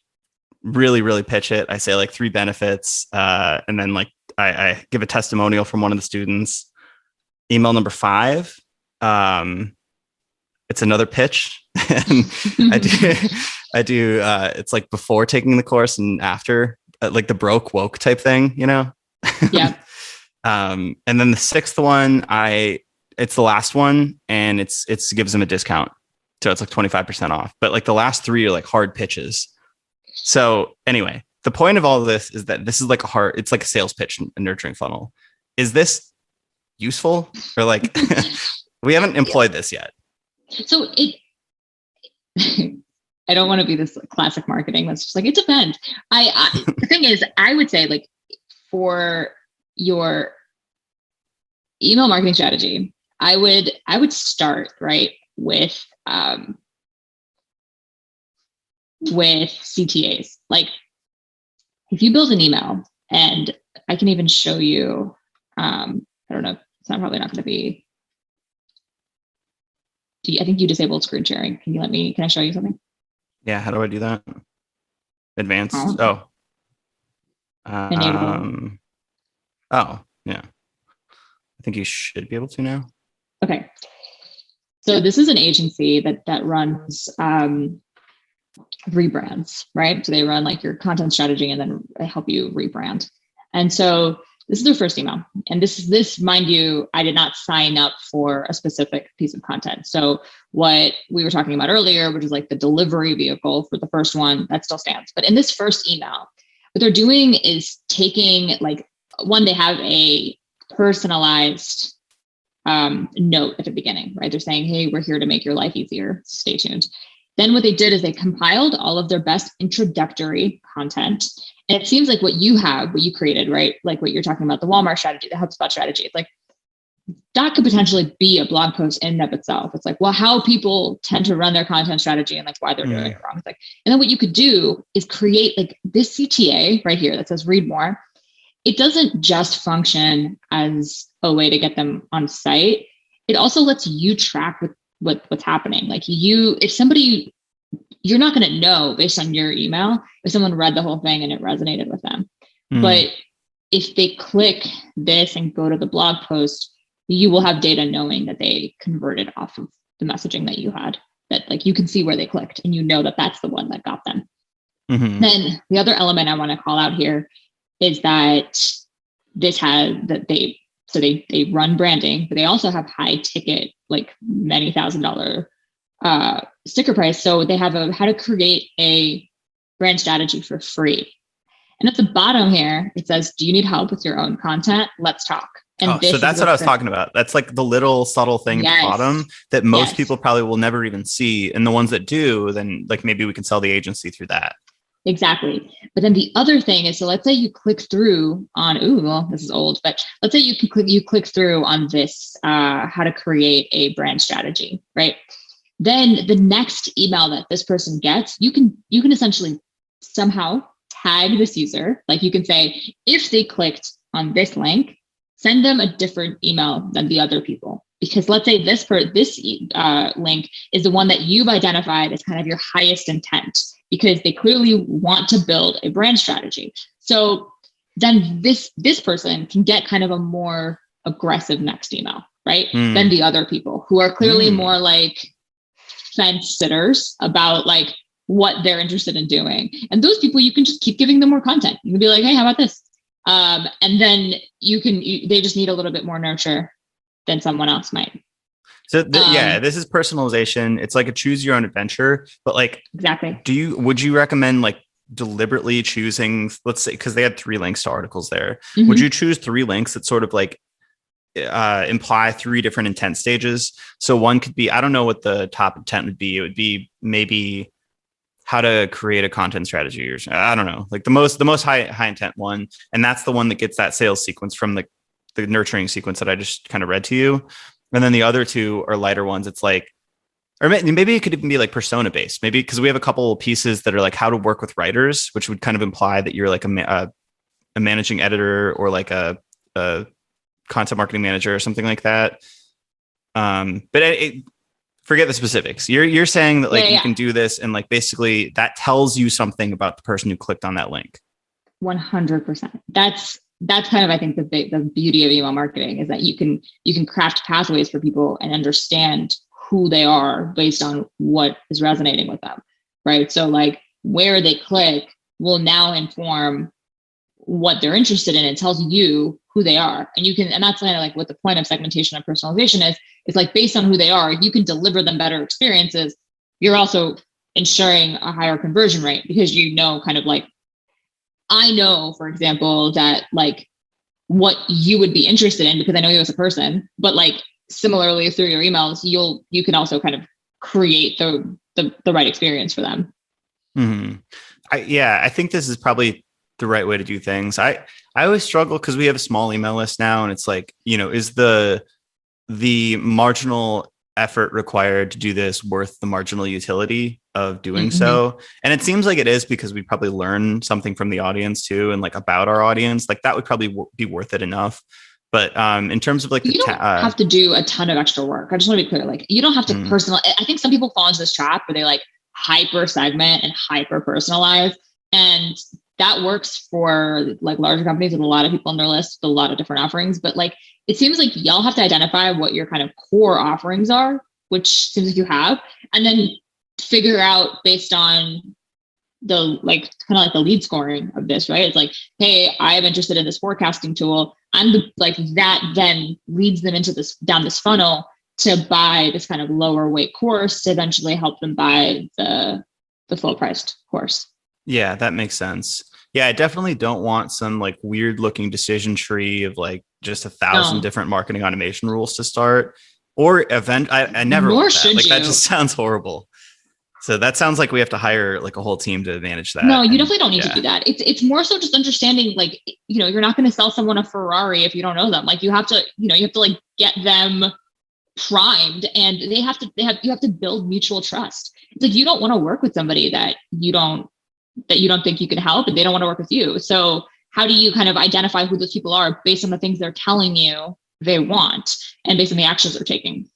really, really pitch it. I say like 3 benefits. And then like I give a testimonial from one of the students. Email number 5, it's another pitch. And I do it's like before taking the course and after, like the broke woke type thing, Yeah. And then the 6th one, it's the last one, and it gives them a discount Joe, it's like 25% off. But like the last three are like hard pitches. So anyway, the point of all of this is that this is like it's like a sales pitch and nurturing funnel. Is this useful, or like we haven't employed this yet? So I don't want to be this classic marketing that's just like, it depends. The thing is, I would say like for your email marketing strategy, I would start right with CTAs. Like if you build an email, and I can even show you, I don't know, it's probably not going to be, I think you disabled screen sharing. Can I show you something? Yeah. How do I do that? Advanced. Enable. Oh, yeah. I think you should be able to now. Okay. So this is an agency that runs rebrands, right? So they run like your content strategy and then they help you rebrand. And so this is their first email. And this, mind you, I did not sign up for a specific piece of content. So what we were talking about earlier, which is like the delivery vehicle for the first one, that still stands. But in this first email, what they're doing is taking like they have a personalized note at the beginning, right? They're saying, hey, we're here to make your life easier. Stay tuned. Then what they did is they compiled all of their best introductory content. And it seems like what you created, right? Like what you're talking about, the Walmart strategy, the HubSpot strategy. It's like that could potentially be a blog post in and of itself. It's like, well, how people tend to run their content strategy and like why they're doing it wrong. It's like, and then what you could do is create like this CTA right here that says read more. It doesn't just function as a way to get them on site. It also lets you track what's happening. Like if somebody, you're not going to know based on your email if someone read the whole thing and it resonated with them. But if they click this and go to the blog post, you will have data knowing that they converted off of the messaging that you had, that like you can see where they clicked and you know that that's the one that got them. Then the other element I want to call out here is that they run branding, but they also have high ticket, like many $1,000 sticker price. So they have how to create a brand strategy for free. And at the bottom here, it says, do you need help with your own content? Let's talk. And so that's what I was talking about. That's like the little subtle thing at the bottom that most people probably will never even see. And the ones that do, then like maybe we can sell the agency through that. Exactly. But then the other thing is, so let's say you click through on, this is old, but let's say you click through on this, how to create a brand strategy, right? Then the next email that this person gets, you can essentially somehow tag this user. Like you can say, if they clicked on this link, send them a different email than the other people. Because let's say this link is the one that you've identified as kind of your highest intent, because they clearly want to build a brand strategy. So then this person can get kind of a more aggressive next email, right? Than the other people who are clearly more like fence sitters about like what they're interested in doing. And those people, you can just keep giving them more content. You can be like, hey, how about this? And then they just need a little bit more nurture than someone else might. So this is personalization. It's like a choose your own adventure, but like, exactly. Would you recommend like deliberately choosing, let's say, cause they had 3 links to articles there. Would you choose 3 links that sort of like imply 3 different intent stages? So one could be, I don't know what the top intent would be. It would be maybe how to create a content strategy, or I don't know, like the most high intent one. And that's the one that gets that sales sequence from the nurturing sequence that I just kind of read to you. And then the other 2 are lighter ones. It's like, or maybe it could even be like persona based, maybe because we have a couple of pieces that are like how to work with writers, which would kind of imply that you're like a managing editor or like a content marketing manager or something like that. But forget the specifics. You're saying that like you can do this and like basically that tells you something about the person who clicked on that link. 100%. That's kind of, I think, the beauty of email marketing is that you can craft pathways for people and understand who they are based on what is resonating with them, right? So like where they click will now inform what they're interested in. It tells you who they are, and that's kind of like what the point of segmentation and personalization is. It's like based on who they are, you can deliver them better experiences you're also ensuring a higher conversion rate because kind of like, I know, for example, that like what you would be interested in because I know you as a person, but like similarly through your emails, you can also kind of create the right experience for them. Mm-hmm. I think this is probably the right way to do things. I always struggle because we have a small email list now, and it's like, is the marginal effort required to do this worth the marginal utility of doing so? And it seems like it is, because we probably learn something from the audience too, and like about our audience, like that would probably be worth it enough. But in terms of like, you don't have to do a ton of extra work. I just want to be clear. Like, you don't have to personalize. I think some people fall into this trap where they like hyper segment and hyper personalize, and that works for like larger companies with a lot of people on their list, with a lot of different offerings. But like, it seems like y'all have to identify what your kind of core offerings are, which seems like you have, and then figure out based on the like kind of like the lead scoring of this, right? It's like, hey, I am interested in this forecasting tool. That then leads them into down this funnel to buy this kind of lower weight course to eventually help them buy the full priced course. Yeah, that makes sense. Yeah, I definitely don't want some like weird looking decision tree of like just 1,000 different marketing automation rules to start or event. I never want that. Like, that just sounds horrible. So that sounds like we have to hire like a whole team to manage that. No, you definitely don't need to do that. It's more so just understanding, like, you're not going to sell someone a Ferrari if you don't know them. Like, you have to like get them primed, and you have to build mutual trust. It's like, you don't want to work with somebody that you don't think you can help, and they don't want to work with you. So how do you kind of identify who those people are based on the things they're telling you they want and based on the actions they're taking?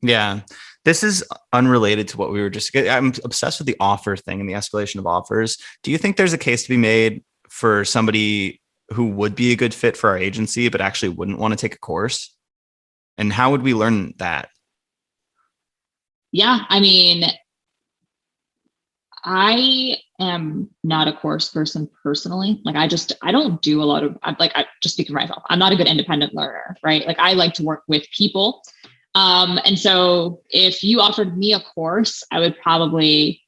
Yeah. This is unrelated to what we were just, I'm obsessed with the offer thing and the escalation of offers. Do you think there's a case to be made for somebody who would be a good fit for our agency, but actually wouldn't want to take a course? And how would we learn that? Yeah. I mean, I am not a course person personally. Like, I don't do a lot of, I just speak for myself. I'm not a good independent learner, right? Like, I like to work with people. And so if you offered me a course, I probably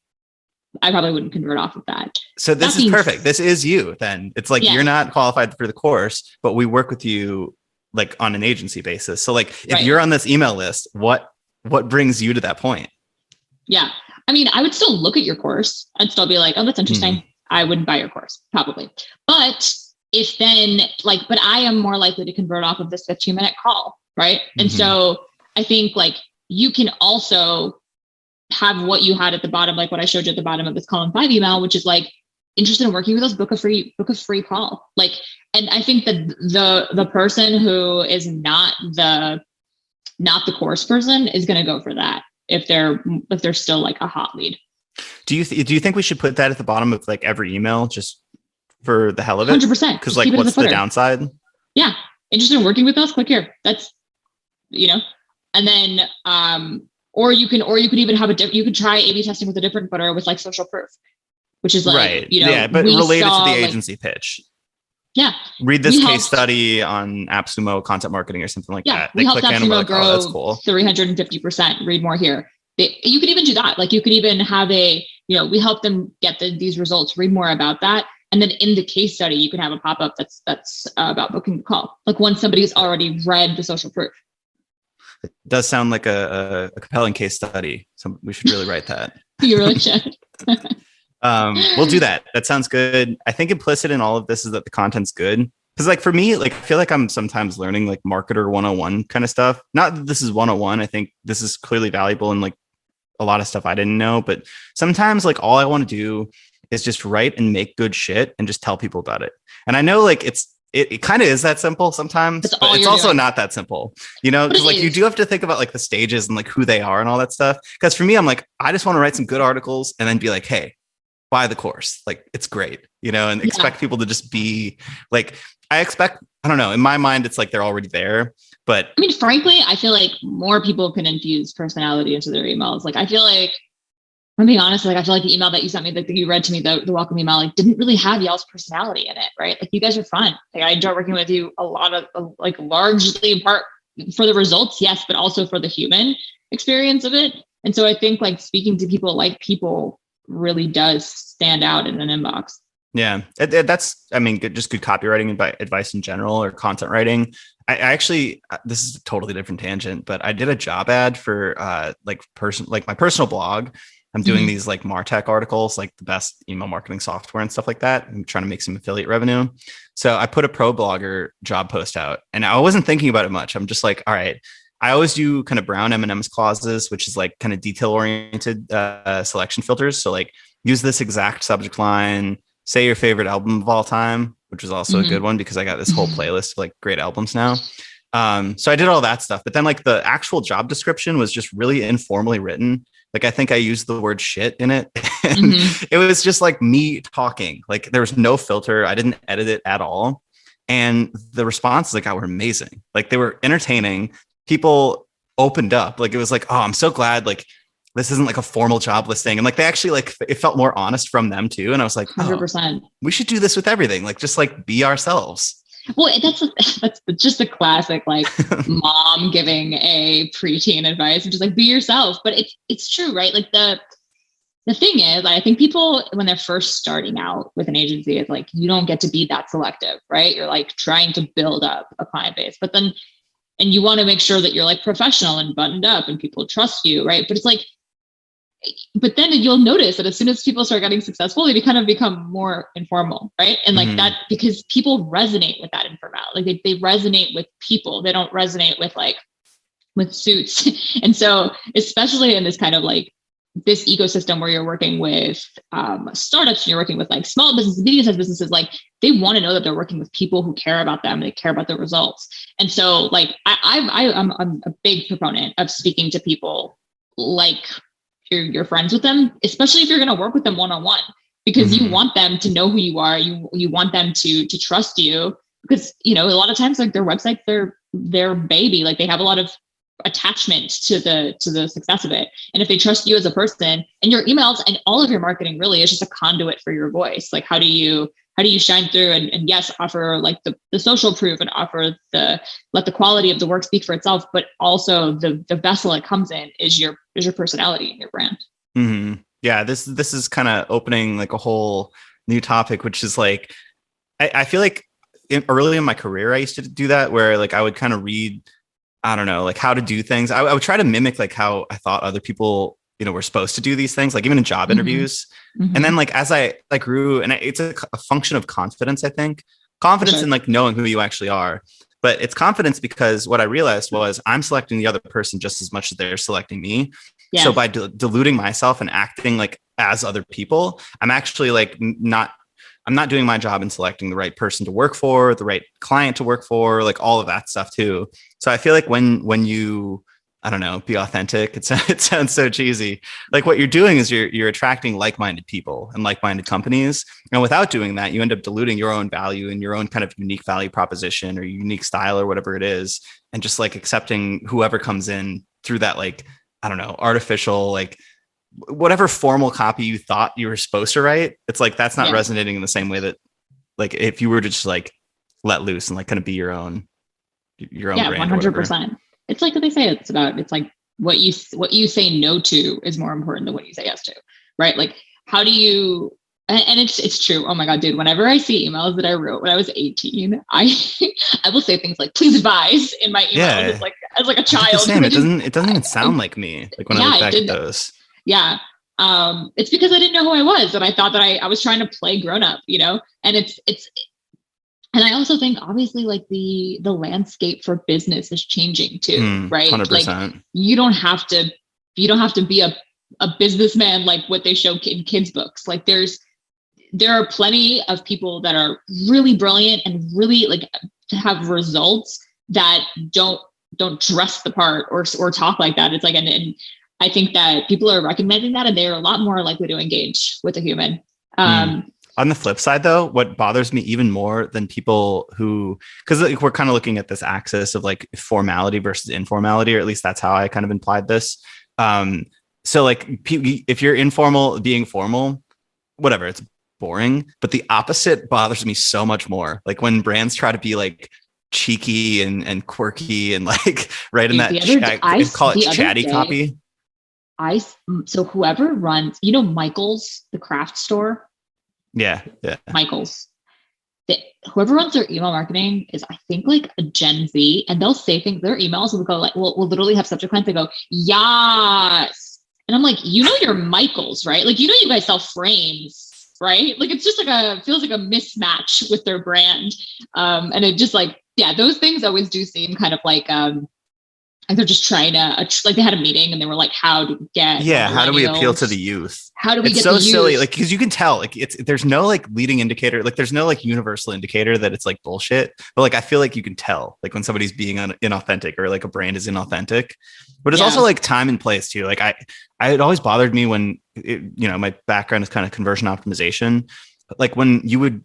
wouldn't convert off of that. So this is perfect. This is you then. It's like, you're not qualified for the course, but we work with you like on an agency basis. So like, if you're on this email list, what brings you to that point? Yeah. I mean, I would still look at your course and still be like, oh, that's interesting. I wouldn't buy your course, probably. But but I am more likely to convert off of this 15-minute call, right? And so I think like you can also have what you had at the bottom, like what I showed you at the bottom of this column 5 email, which is like, interested in working with us, book a free call. Like, and I think that the person who is not the course person is going to go for that if they're still like a hot lead. Do you think we should put that at the bottom of like every email just for the hell of it? 100%. Because like, what's the downside? Yeah. Interested in working with us? Click here. That's, and then, or you could even have you could try A/B testing with a different footer with like social proof, which is like, right. But related to the agency pitch. Yeah. Read this case study on AppSumo content marketing or something like that. We helped AppSumo grow 350%. Read more here. You could even do that. Like, you could even have we help them get these results, read more about that. And then in the case study, you can have a pop-up that's about booking the call. Like, once somebody's already read the social proof. It does sound like a compelling case study. So we should really write that. You really should. We'll do that. That sounds good. I think implicit in all of this is that the content's good. Because like for me, like I feel like I'm sometimes learning like marketer 101 kind of stuff. Not that this is 101. I think this is clearly valuable in like a lot of stuff I didn't know. But sometimes like all I want to do is just write and make good shit and just tell people about it. And I know like it kind of is that simple sometimes, but it's also not that simple, because like you do have to think about like the stages and like who they are and all that stuff. Because for me, I'm like, I just want to write some good articles and then be like, hey, buy the course. Like, it's great, and expect people to just be like, I don't know, in my mind, it's like they're already there. But I mean, frankly, I feel like more people can infuse personality into their emails. Like, I feel like, I'm being honest, like, I feel like the email that you sent me, that you read to me, the welcome email, like, didn't really have y'all's personality in it, right? Like, you guys are fun. Like, I enjoy working with you a lot of, like, largely in part for the results, yes, but also for the human experience of it. And so I think like speaking to people like people really does stand out in an inbox. Yeah, that's, I mean, just good copywriting advice in general, or content writing. I actually, this is a totally different tangent, but I did a job ad for like my personal blog. I'm doing these like MarTech articles, like the best email marketing software and stuff like that. I'm trying to make some affiliate revenue. So I put a pro blogger job post out, and I wasn't thinking about it much. I'm just like, all right, I always do kind of brown M&M's clauses, which is like kind of detail oriented selection filters. So like use this exact subject line, say your favorite album of all time, which is also a good one because I got this whole playlist of like great albums now. So I did all that stuff, but then like the actual job description was just really informally written. Like, I think I used the word shit in it. And it was just like me talking. Like, there was no filter. I didn't edit it at all. And the responses I got were amazing. Like, they were entertaining. People opened up. Like, it was like, oh, I'm so glad. Like, this isn't like a formal job listing. And like, they actually like, it felt more honest from them too. And I was like, 100%. We should do this with everything. Like, just like be ourselves. Well, that's just a classic, like mom giving a preteen advice and just like be yourself. But it's true, right? Like the thing is, I think people, when they're first starting out with an agency, is like, you don't get to be that selective, right? You're like trying to build up a client base, but then, and you want to make sure that you're like professional and buttoned up and people trust you, right? But it's like, but then you'll notice that as soon as people start getting successful, they kind of become more informal, right? And like that, because people resonate with that informality. Like they resonate with people. They don't resonate with suits. And so, especially in this kind of like this ecosystem where you're working with startups, and you're working with like small businesses, medium-sized businesses, like they want to know that they're working with people who care about them. They care about the results. And so, like I'm a big proponent of speaking to people like you're friends with them, especially if you're going to work with them one-on-one, because you want them to know who you are. You want them to trust you, because, you know, a lot of times like their website, their baby, like they have a lot of attachment to the success of it. And if they trust you as a person, and your emails and all of your marketing really is just a conduit for your voice. Like, how do you shine through and yes, offer like the social proof, and offer let the quality of the work speak for itself, but also the vessel it comes in is your personality and your brand. Yeah, this is kind of opening like a whole new topic, which is like, I feel like early in my career, I used to do that, where like I would kind of read, I don't know, like how to do things. I would try to mimic like how I thought other people, you know, were supposed to do these things, like even in job interviews. And then like, as I like grew, and it's a function of confidence, I think. Confidence in like knowing who you actually are. But it's confidence because what I realized was I'm selecting the other person just as much as they're selecting me. Yeah. So by diluting myself and acting like as other people, I'm actually like I'm not doing my job in selecting the right person to work for, the right client to work for, like all of that stuff too. So I feel like when you, I don't know, be authentic, it sounds so cheesy. Like what you're doing is you're attracting like-minded people and like-minded companies. And without doing that, you end up diluting your own value and your own kind of unique value proposition or unique style or whatever it is. And just like accepting whoever comes in through that, like, I don't know, artificial, like whatever formal copy you thought you were supposed to write. It's like, that's not resonating in the same way that like, if you were to just like let loose and like kind of be your own brand. 100%. It's like what they say, it's like what you say no to is more important than what you say yes to, right? Like, how do you, and it's true. Oh my God, dude, whenever I see emails that I wrote when I was 18, I will say things like, please advise in my emails as like a child. It doesn't even sound like me. Like when I look back at those. Yeah. It's because I didn't know who I was. And I thought that I was trying to play grown up, you know, and and I also think obviously like the landscape for business is changing too, right? 100%. Like you don't have to be a businessman like what they show in kids' books. Like there are plenty of people that are really brilliant and really like have results that don't dress the part or talk like that. It's like, and I think that people are recognizing that, and they're a lot more likely to engage with a human. On the flip side, though, what bothers me even more than people who, because like, we're kind of looking at this axis of like formality versus informality, or at least that's how I kind of implied this. So like if you're informal, being formal, whatever, it's boring. But the opposite bothers me so much more. Like when brands try to be like cheeky and quirky and like right in that call it chatty copy. so whoever runs, Michael's, the craft store. Yeah. Michael's. Whoever runs their email marketing is, I think, like a Gen Z, and they'll say things. Their emails will go like, we'll literally have subject lines that go, yes. And I'm like, you're Michael's, right? Like, you guys sell frames, right? Like, it's just like feels like a mismatch with their brand. And it just like, yeah, those things always do seem kind of like they're just trying to, like, they had a meeting and they were like, how do we appeal to the youth? How do we get so silly? Like, because you can tell, like, there's no like leading indicator, like there's no like universal indicator that it's like bullshit. But like, I feel like you can tell like when somebody's being inauthentic or like a brand is inauthentic. But it's also like time and place too. Like it always bothered me when my background is kind of conversion optimization. But like when you would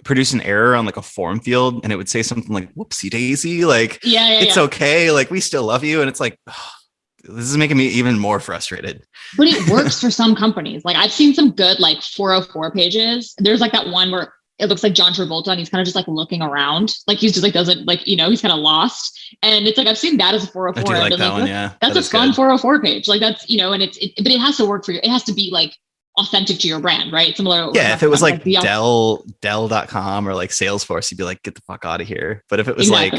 produce an error on like a form field and it would say something like whoopsie daisy, like it's okay, like we still love you, and it's like, oh, this is making me even more frustrated. But it works for some companies. Like, I've seen some good like 404 pages. There's like that one where it looks like John Travolta and he's kind of just like looking around, like he's just like doesn't like, he's kind of lost, and it's like I've seen that as a 404. I do like that one. Yeah, that's a fun good 404 page. Like that's and but it has to work for you. It has to be like authentic to your brand, right? Similar. Yeah. If it was like Dell.com or like Salesforce, you'd be like, get the fuck out of here. But if it was like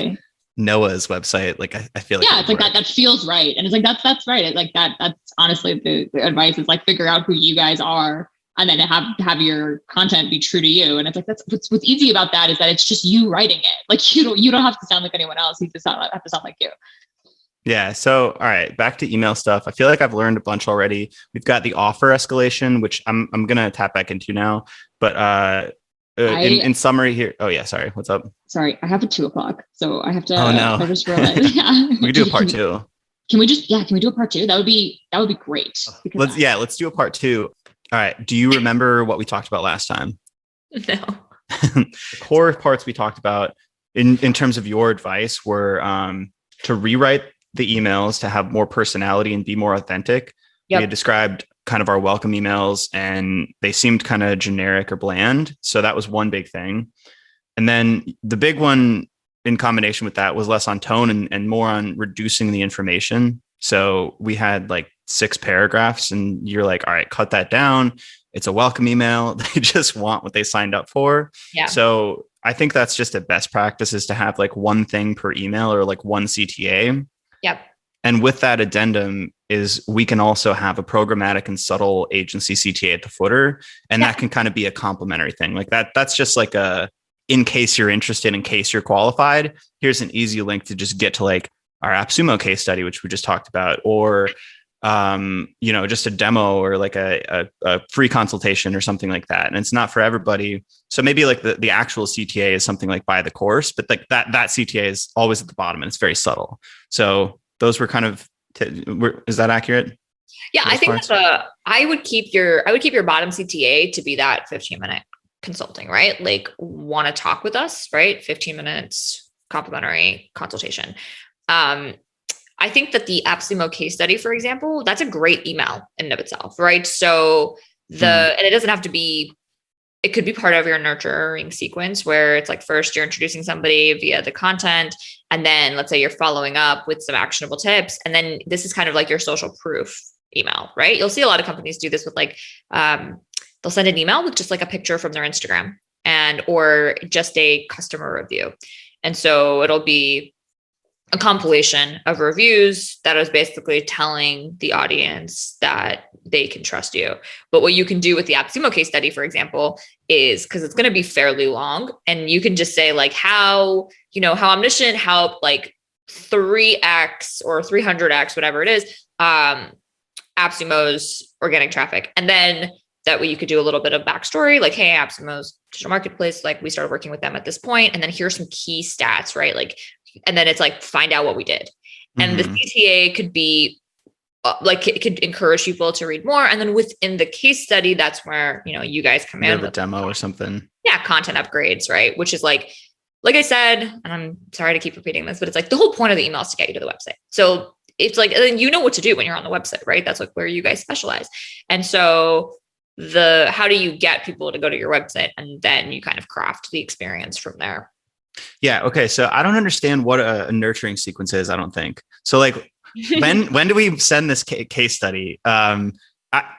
Noah's website, like I feel like, it's like that feels right. And it's like, that's right. It's like that's honestly the advice is like, figure out who you guys are and then have your content be true to you. And it's like, that's what's easy about that is that it's just you writing it. Like you don't have to sound like anyone else. You just have to sound like you. Yeah. So, all right, back to email stuff. I feel like I've learned a bunch already. We've got the offer escalation, which I'm going to tap back into now. But in summary here. Oh yeah. Sorry. What's up? Sorry. I have a 2:00. So I have to, oh no. I just realized. Yeah. We can do a part two. Can we do a part two? That would be great. Let's do a part two. All right. Do you remember what we talked about last time? No. The core parts we talked about in terms of your advice were to rewrite the emails to have more personality and be more authentic. Yep. We had described kind of our welcome emails and they seemed kind of generic or bland. So that was one big thing. And then the big one in combination with that was less on tone and more on reducing the information. So we had like 6 paragraphs and you're like, all right, cut that down. It's a welcome email. They just want what they signed up for. Yeah. So I think that's just a best practice is to have like one thing per email or like one CTA. Yep. And with that addendum is we can also have a programmatic and subtle agency CTA at the footer. And that can kind of be a complementary thing like that. That's just like in case you're interested, in case you're qualified, here's an easy link to just get to like our AppSumo case study, which we just talked about, or, just a demo or like a free consultation or something like that. And it's not for everybody. So maybe like the actual CTA is something like buy the course, but like that CTA is always at the bottom and it's very subtle. So those were kind of, is that accurate? Yeah, I think I would keep your bottom CTA to be that 15-minute consulting, right? Like want to talk with us, right? 15 minutes complimentary consultation. I think that the AppSumo case study, for example, that's a great email in and of itself, right? So and it doesn't have to be, it could be part of your nurturing sequence where it's like first you're introducing somebody via the content. And then let's say you're following up with some actionable tips. And then this is kind of like your social proof email, right? You'll see a lot of companies do this with like, they'll send an email with just like a picture from their Instagram or just a customer review. And so it'll be a compilation of reviews that is basically telling the audience that they can trust you. But what you can do with the AppSumo case study, for example, is because it's going to be fairly long and you can just say like how Omniscient helped like 3x or 300x, whatever it is, AppSumo's organic traffic. And then that way you could do a little bit of backstory, like, hey, AppSumo's digital marketplace, like we started working with them at this point. And then here's some key stats, right? Like, and then it's like, find out what we did. And the CTA could be like, it could encourage people to read more. And then within the case study, that's where, you guys come in with a demo or something. Yeah. Content upgrades, right? Which is like I said, and I'm sorry to keep repeating this, but it's like the whole point of the email is to get you to the website. So it's like, and then you know what to do when you're on the website, right? That's like where you guys specialize. And so how do you get people to go to your website? And then you kind of craft the experience from there. Yeah. Okay. So I don't understand what a nurturing sequence is. I don't think so. Like when do we send this case study?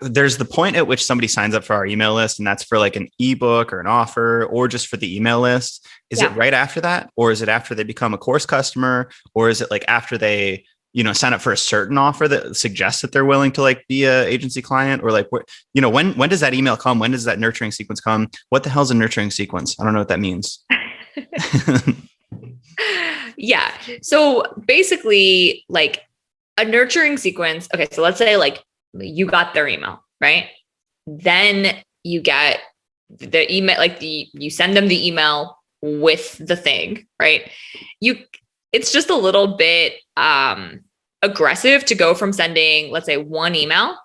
There's the point at which somebody signs up for our email list, and that's for like an ebook or an offer or just for the email list. Is it right after that? Or is it after they become a course customer? Or is it like after they, sign up for a certain offer that suggests that they're willing to like be a agency client? Or like, when does that email come? When does that nurturing sequence come? What the hell's a nurturing sequence? I don't know what that means. Yeah. So basically like a nurturing sequence. Okay. So let's say like you got their email, right? Then you get the email, you send them the email with the thing, right? It's just a little bit aggressive to go from sending, let's say, one email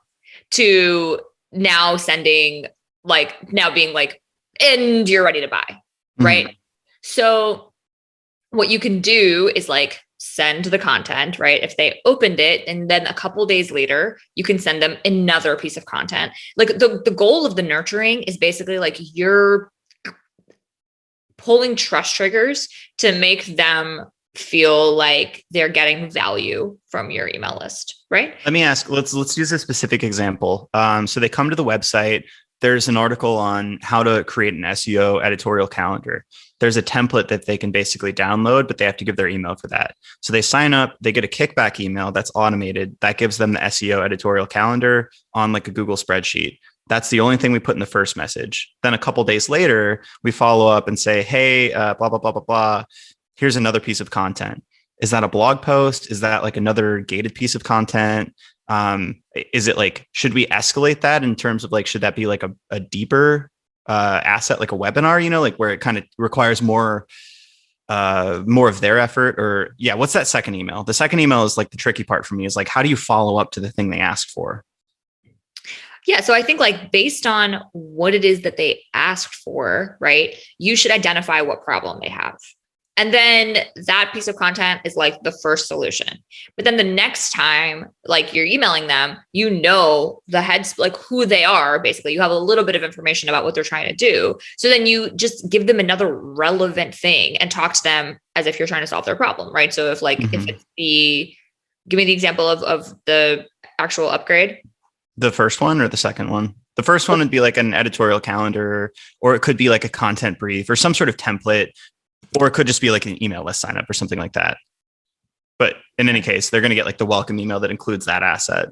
to now sending now being like, and you're ready to buy, right? Mm-hmm. So what you can do is like send the content, right? If they opened it, and then a couple of days later, you can send them another piece of content. Like the goal of the nurturing is basically like you're pulling trust triggers to make them feel like they're getting value from your email list, right? Let me ask, let's use a specific example. So they come to the website. There's an article on how to create an SEO editorial calendar. There's a template that they can basically download, but they have to give their email for that. So they sign up, they get a kickback email that's automated. That gives them the SEO editorial calendar on like a Google spreadsheet. That's the only thing we put in the first message. Then a couple of days later, we follow up and say, hey, blah, blah, blah, blah, blah. Here's another piece of content. Is that a blog post? Is that like another gated piece of content? Is it like, should we escalate that in terms of like, should that be like a deeper asset, like a webinar, like where it kind of requires more of their effort? Or what's that second email? The second email is like the tricky part for me, is like, how do you follow up to the thing they asked for? Yeah. So I think like based on what it is that they asked for, right, you should identify what problem they have. And then that piece of content is like the first solution. But then the next time, like you're emailing them, the heads, like who they are, basically, you have a little bit of information about what they're trying to do. So then you just give them another relevant thing and talk to them as if you're trying to solve their problem, right? So if like, if it's give me the example of the actual upgrade. The first one or the second one? The first one would be like an editorial calendar, or it could be like a content brief or some sort of template. Or it could just be like an email list sign up or something like that. But in any case, they're going to get like the welcome email that includes that asset.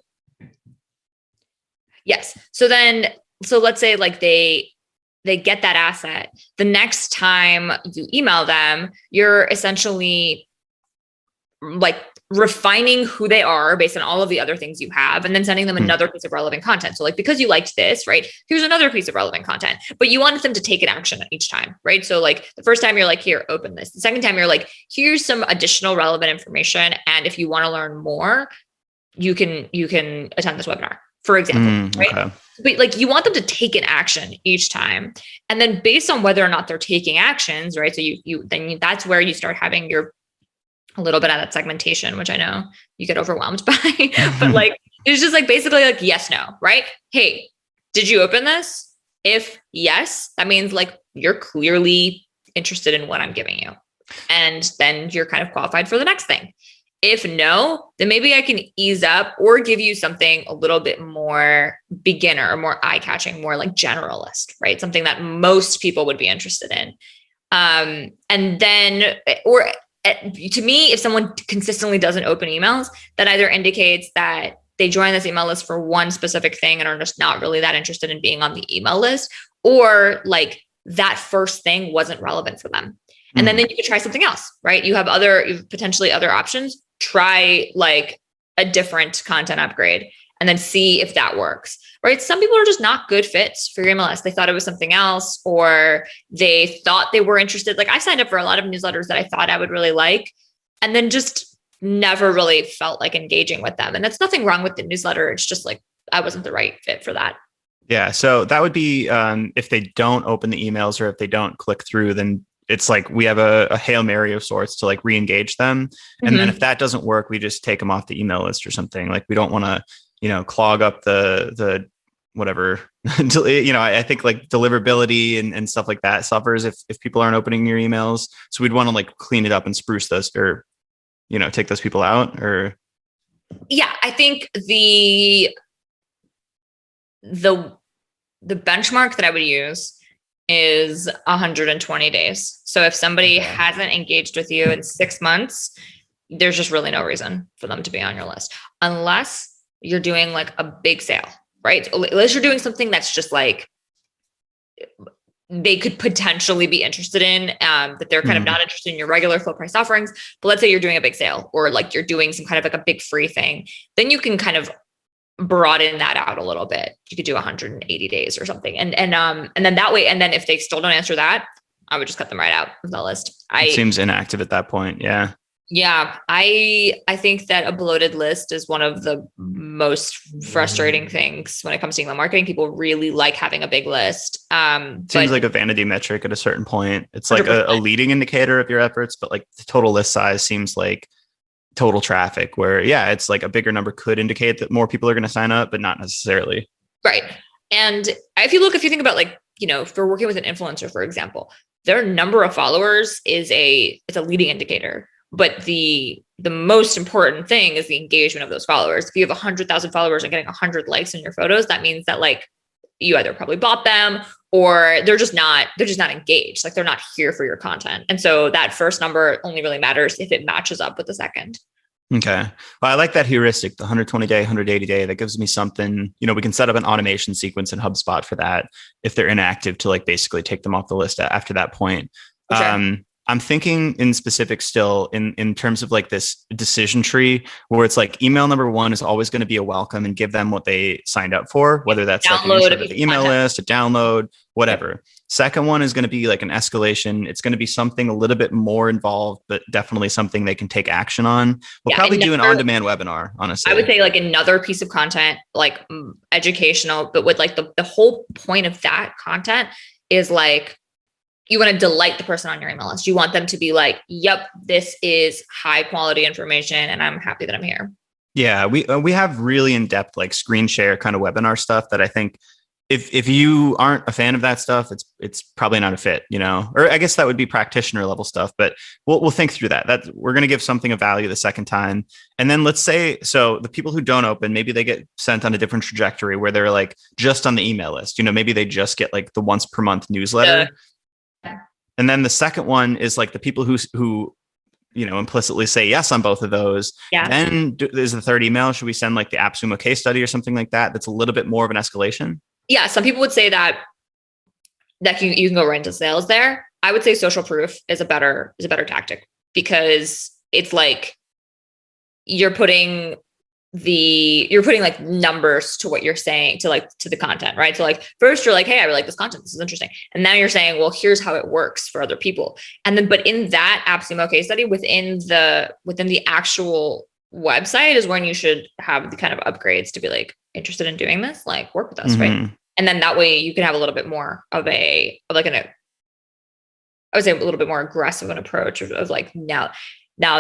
Yes. So let's say like they get that asset. The next time you email them, you're essentially like refining who they are based on all of the other things you have, and then sending them another piece of relevant content. So like, because you liked this, right, here's another piece of relevant content, but you wanted them to take an action each time, right? So like the first time you're like, here, open this. The second time you're like, here's some additional relevant information. And if you want to learn more, you can attend this webinar, for example, right? Okay. But like you want them to take an action each time. And then based on whether or not they're taking actions, right? So that's where you start having a little bit of that segmentation, which I know you get overwhelmed by, but like, it's just like basically like, yes, no, right? Hey, did you open this? If yes, that means like you're clearly interested in what I'm giving you. And then you're kind of qualified for the next thing. If no, then maybe I can ease up or give you something a little bit more beginner or more eye-catching, more like generalist, right? Something that most people would be interested in. And then, or to me, if someone consistently doesn't open emails, that either indicates that they join this email list for one specific thing and are just not really that interested in being on the email list, or like that first thing wasn't relevant for them. And then you could try something else, right? You have potentially other options. Try like a different content upgrade and then see if that works, right? Some people are just not good fits for your email list. They thought it was something else, or they thought they were interested. Like I signed up for a lot of newsletters that I thought I would really like, and then just never really felt like engaging with them. And that's nothing wrong with the newsletter. It's just like, I wasn't the right fit for that. Yeah. So that would be if they don't open the emails or if they don't click through, then it's like we have a Hail Mary of sorts to like re-engage them. And then if that doesn't work, we just take them off the email list or something. Like we don't want to, clog up the whatever, I think like deliverability and stuff like that suffers if people aren't opening your emails. So we'd want to like clean it up and spruce those, or, take those people out, or. Yeah, I think the benchmark that I would use is 120 days. So if somebody hasn't engaged with you in 6 months, there's just really no reason for them to be on your list, unless you're doing like a big sale, right? Unless you're doing something that's just like they could potentially be interested in, that they're kind of not interested in your regular full price offerings. But let's say you're doing a big sale, or like you're doing some kind of like a big free thing, then you can kind of broaden that out a little bit. You could do 180 days or something. And then that way, and then if they still don't answer that, I would just cut them right out of the list. It seems inactive at that point. Yeah. Yeah. I think that a bloated list is one of the most frustrating things when it comes to email marketing. People really like having a big list. Seems like a vanity metric at a certain point. It's like a leading indicator of your efforts, but like the total list size seems like total traffic, where it's like a bigger number could indicate that more people are going to sign up, but not necessarily. Right. And if you think about like, if we're working with an influencer, for example, their number of followers it's a leading indicator, but the most important thing is the engagement of those followers. If you have 100,000 followers and getting 100 likes on your photos, that means that like you either probably bought them or they're just not engaged. Like they're not here for your content. And so that first number only really matters if it matches up with the second. Okay. Well, I like that heuristic, the 120 day, 180 day. That gives me something, we can set up an automation sequence in HubSpot for that if they're inactive, to like basically take them off the list after that point. Sure. I'm thinking in specific still in terms of like this decision tree where it's like email number one is always going to be a welcome and give them what they signed up for, whether that's download like the email list, a download, whatever. Yep. Second one is going to be like an escalation. It's going to be something a little bit more involved, but definitely something they can take action on. We'll probably do an on-demand webinar, honestly. I would say like another piece of content, like educational, but with like the whole point of that content is like, you want to delight the person on your email list. You want them to be like, yep, this is high quality information and I'm happy that I'm here. Yeah, we have really in-depth like screen share kind of webinar stuff that I think if you aren't a fan of that stuff, it's probably not a fit, or I guess that would be practitioner level stuff, but we'll think through that we're going to give something of value the second time. And then let's say, so the people who don't open, maybe they get sent on a different trajectory where they're like just on the email list, maybe they just get like the once per month newsletter. And then the second one is like the people who implicitly say yes on both of those. Yeah. Then there's the third email. Should we send like the AppSumo case study or something like that? That's a little bit more of an escalation. Yeah. Some people would say that you can go right into sales there. I would say social proof is a better tactic, because it's like you're putting like numbers to what you're saying to the content, right? So like first you're like, hey, I really like this content. This is interesting. And now you're saying, well, here's how it works for other people. And then, but in that AppSumo case study within the actual website is when you should have the kind of upgrades to be like interested in doing this, like work with us. Right. And then that way you can have a little bit more of I would say a little bit more aggressive an approach of like now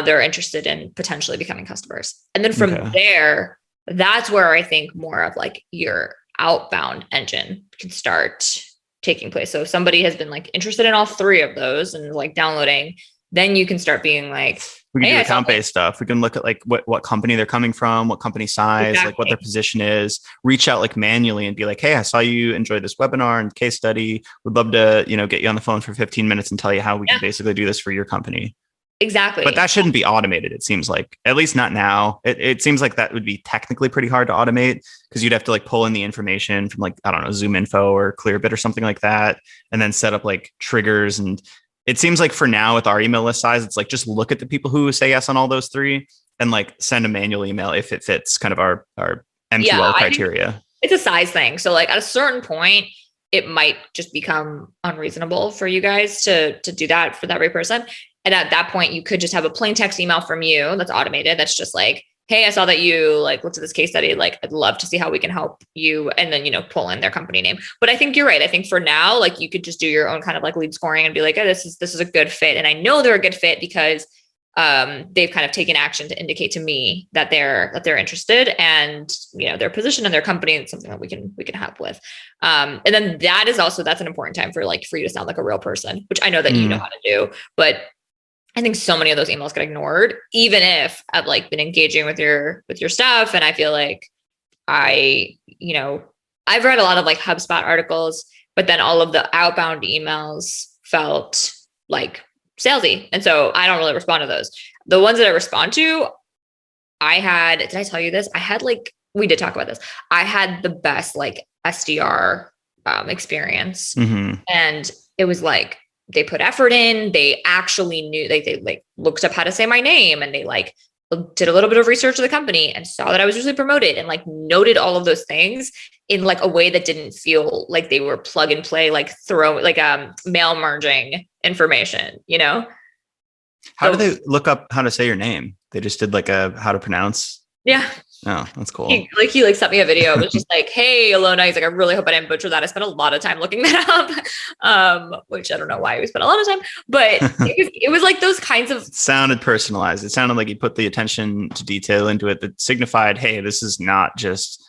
they're interested in potentially becoming customers. And then from there, that's where I think more of like your outbound engine can start taking place. So if somebody has been like interested in all three of those and like downloading, then you can start being like, we can do account-based stuff. We can look at like what company they're coming from, what company size, like what their position is, reach out like manually and be like, hey, I saw you enjoyed this webinar and case study. Would love to, get you on the phone for 15 minutes and tell you how we can basically do this for your company. Exactly. But that shouldn't be automated. It seems like, at least not now. It seems like that would be technically pretty hard to automate, because you'd have to like pull in the information from like, I don't know, Zoom Info or Clearbit or something like that, and then set up like triggers. And it seems like for now with our email list size, it's like, just look at the people who say yes on all those three and like send a manual email if it fits kind of our MQL criteria. It's a size thing. So like at a certain point, it might just become unreasonable for you guys to do that for every person. And at that point, you could just have a plain text email from you that's automated. That's just like, hey, I saw that you like looked at this case study. Like, I'd love to see how we can help you. And then, pull in their company name. But I think you're right. I think for now, like you could just do your own kind of like lead scoring and be like, oh, this is a good fit. And I know they're a good fit because they've kind of taken action to indicate to me that they're interested, and their position and their company is something that we can help with. And then that's an important time for you to sound like a real person, which I know that you know how to do. But I think so many of those emails get ignored, even if I've like been engaging with your stuff. And I feel like I've read a lot of like HubSpot articles, but then all of the outbound emails felt like salesy. And so I don't really respond to those. The ones that I respond to, did I tell you this? We did talk about this. I had the best like SDR experience. Mm-hmm. And it was like, they put effort in, they actually knew, they like looked up how to say my name, and they like did a little bit of research of the company and saw that I was usually promoted, and like noted all of those things in like a way that didn't feel like they were plug and play, like mail merging information, How do they look up how to say your name? They just did like a how to pronounce. Yeah. Oh, that's cool. He sent me a video. It was just like, hey, Ilona. He's like, I really hope I didn't butcher that. I spent a lot of time looking that up, which I don't know why we spent a lot of time, but it was like those kinds of. It sounded personalized. It sounded like he put the attention to detail into it that signified, hey, this is not just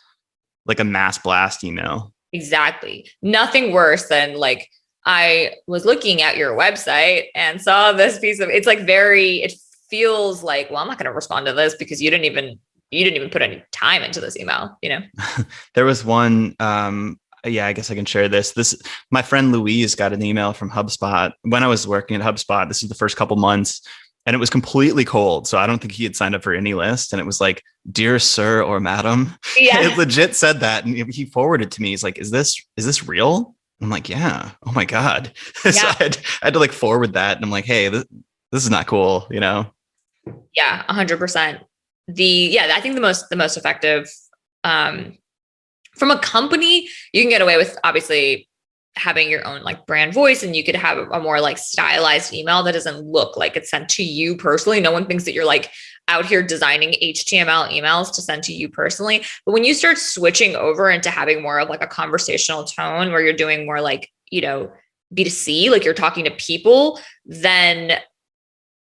like a mass blast email. Exactly. Nothing worse than like, I was looking at your website and saw this piece of, it's like it feels like, well, I'm not going to respond to this because you didn't even put any time into this email, There was one, I guess I can share this. My friend Louise got an email from HubSpot when I was working at HubSpot. This is the first couple months, and it was completely cold. So I don't think he had signed up for any list. And it was like, dear sir or madam. Yeah. It legit said that. And he forwarded to me. He's like, is this real? I'm like, yeah. Oh my God. Yeah. So I had to like forward that. And I'm like, hey, this is not cool, Yeah, 100%. I think the most effective, from a company, you can get away with obviously having your own like brand voice, and you could have a more like stylized email that doesn't look like it's sent to you personally. No one thinks that you're like out here designing HTML emails to send to you personally. But when you start switching over into having more of like a conversational tone where you're doing more like, B2C, like you're talking to people, then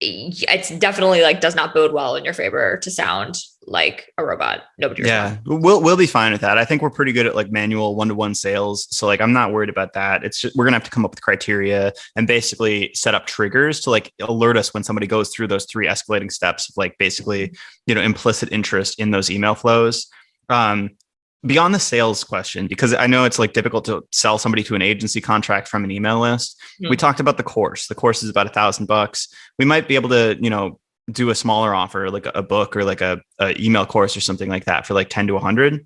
it's definitely like does not bode well in your favor to sound like a robot. Nobody. Yeah, we'll be fine with that. I think we're pretty good at like manual one-to-one sales. So like, I'm not worried about that. It's just, we're going to have to come up with criteria and basically set up triggers to like alert us when somebody goes through those 3 escalating steps of like basically, implicit interest in those email flows. Beyond the sales question, because I know it's like difficult to sell somebody to an agency contract from an email list. Mm-hmm. We talked about the course. The course is about $1,000. We might be able to, do a smaller offer, like a book or like a email course or something like that for like 10 to 100.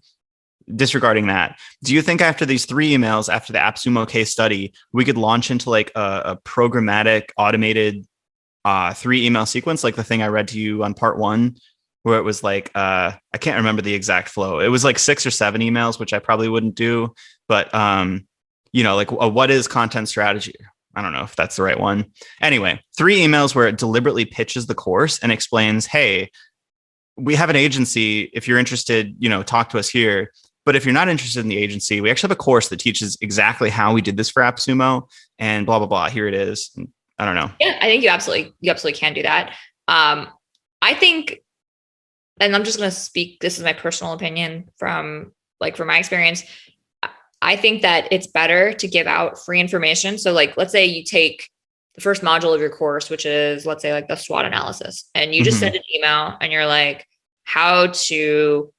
Disregarding that, do you think after these 3 emails, after the AppSumo case study, we could launch into like a programmatic automated 3 email sequence, like the thing I read to you on part 1? Where it was like, I can't remember the exact flow. It was like 6 or 7 emails, which I probably wouldn't do. But, like what is content strategy? I don't know if that's the right one. Anyway, 3 emails where it deliberately pitches the course and explains, hey, we have an agency. If you're interested, talk to us here. But if you're not interested in the agency, we actually have a course that teaches exactly how we did this for AppSumo and blah, blah, blah. Here it is. I don't know. Yeah, I think you absolutely can do that. I think, and I'm just going to speak, this is my personal opinion from my experience. I think that it's better to give out free information. So like, let's say you take the first module of your course, which is, let's say like the SWOT analysis, and you just send an email and you're like, how to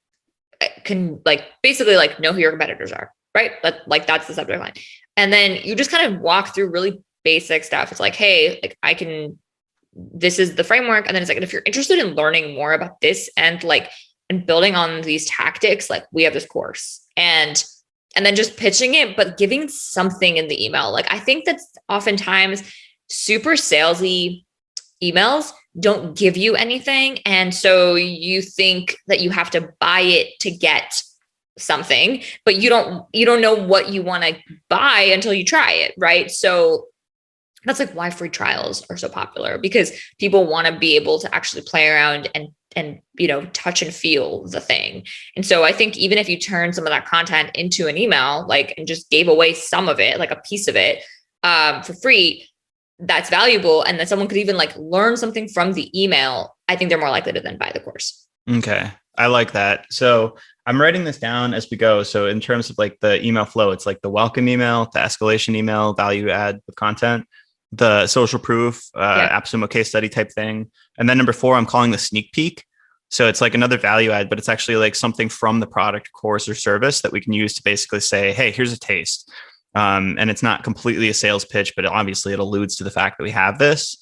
basically like know who your competitors are, right? That's the subject line. And then you just kind of walk through really basic stuff. It's like, hey, like this is the framework. And then it's like, and if you're interested in learning more about this and building on these tactics, like we have this course and then just pitching it, but giving something in the email. Like, I think that's oftentimes super salesy emails don't give you anything. And so you think that you have to buy it to get something, but you don't know what you want to buy until you try it. Right. So that's like why free trials are so popular, because people want to be able to actually play around and touch and feel the thing. And so I think even if you turn some of that content into an email, and just gave away some of it, like a piece of it for free, that's valuable. And then someone could even learn something from the email. I think they're more likely to then buy the course. Okay. I like that. So I'm writing this down as we go. So in terms of the email flow, it's like the welcome email, the escalation email, value add with content. the social proof, AppSumo case study type thing. And then number 4, I'm calling the sneak peek. So it's like another value add, but it's actually like something from the product, course, or service that we can use to basically say, hey, here's a taste. And it's not completely a sales pitch, but obviously it alludes to the fact that we have this.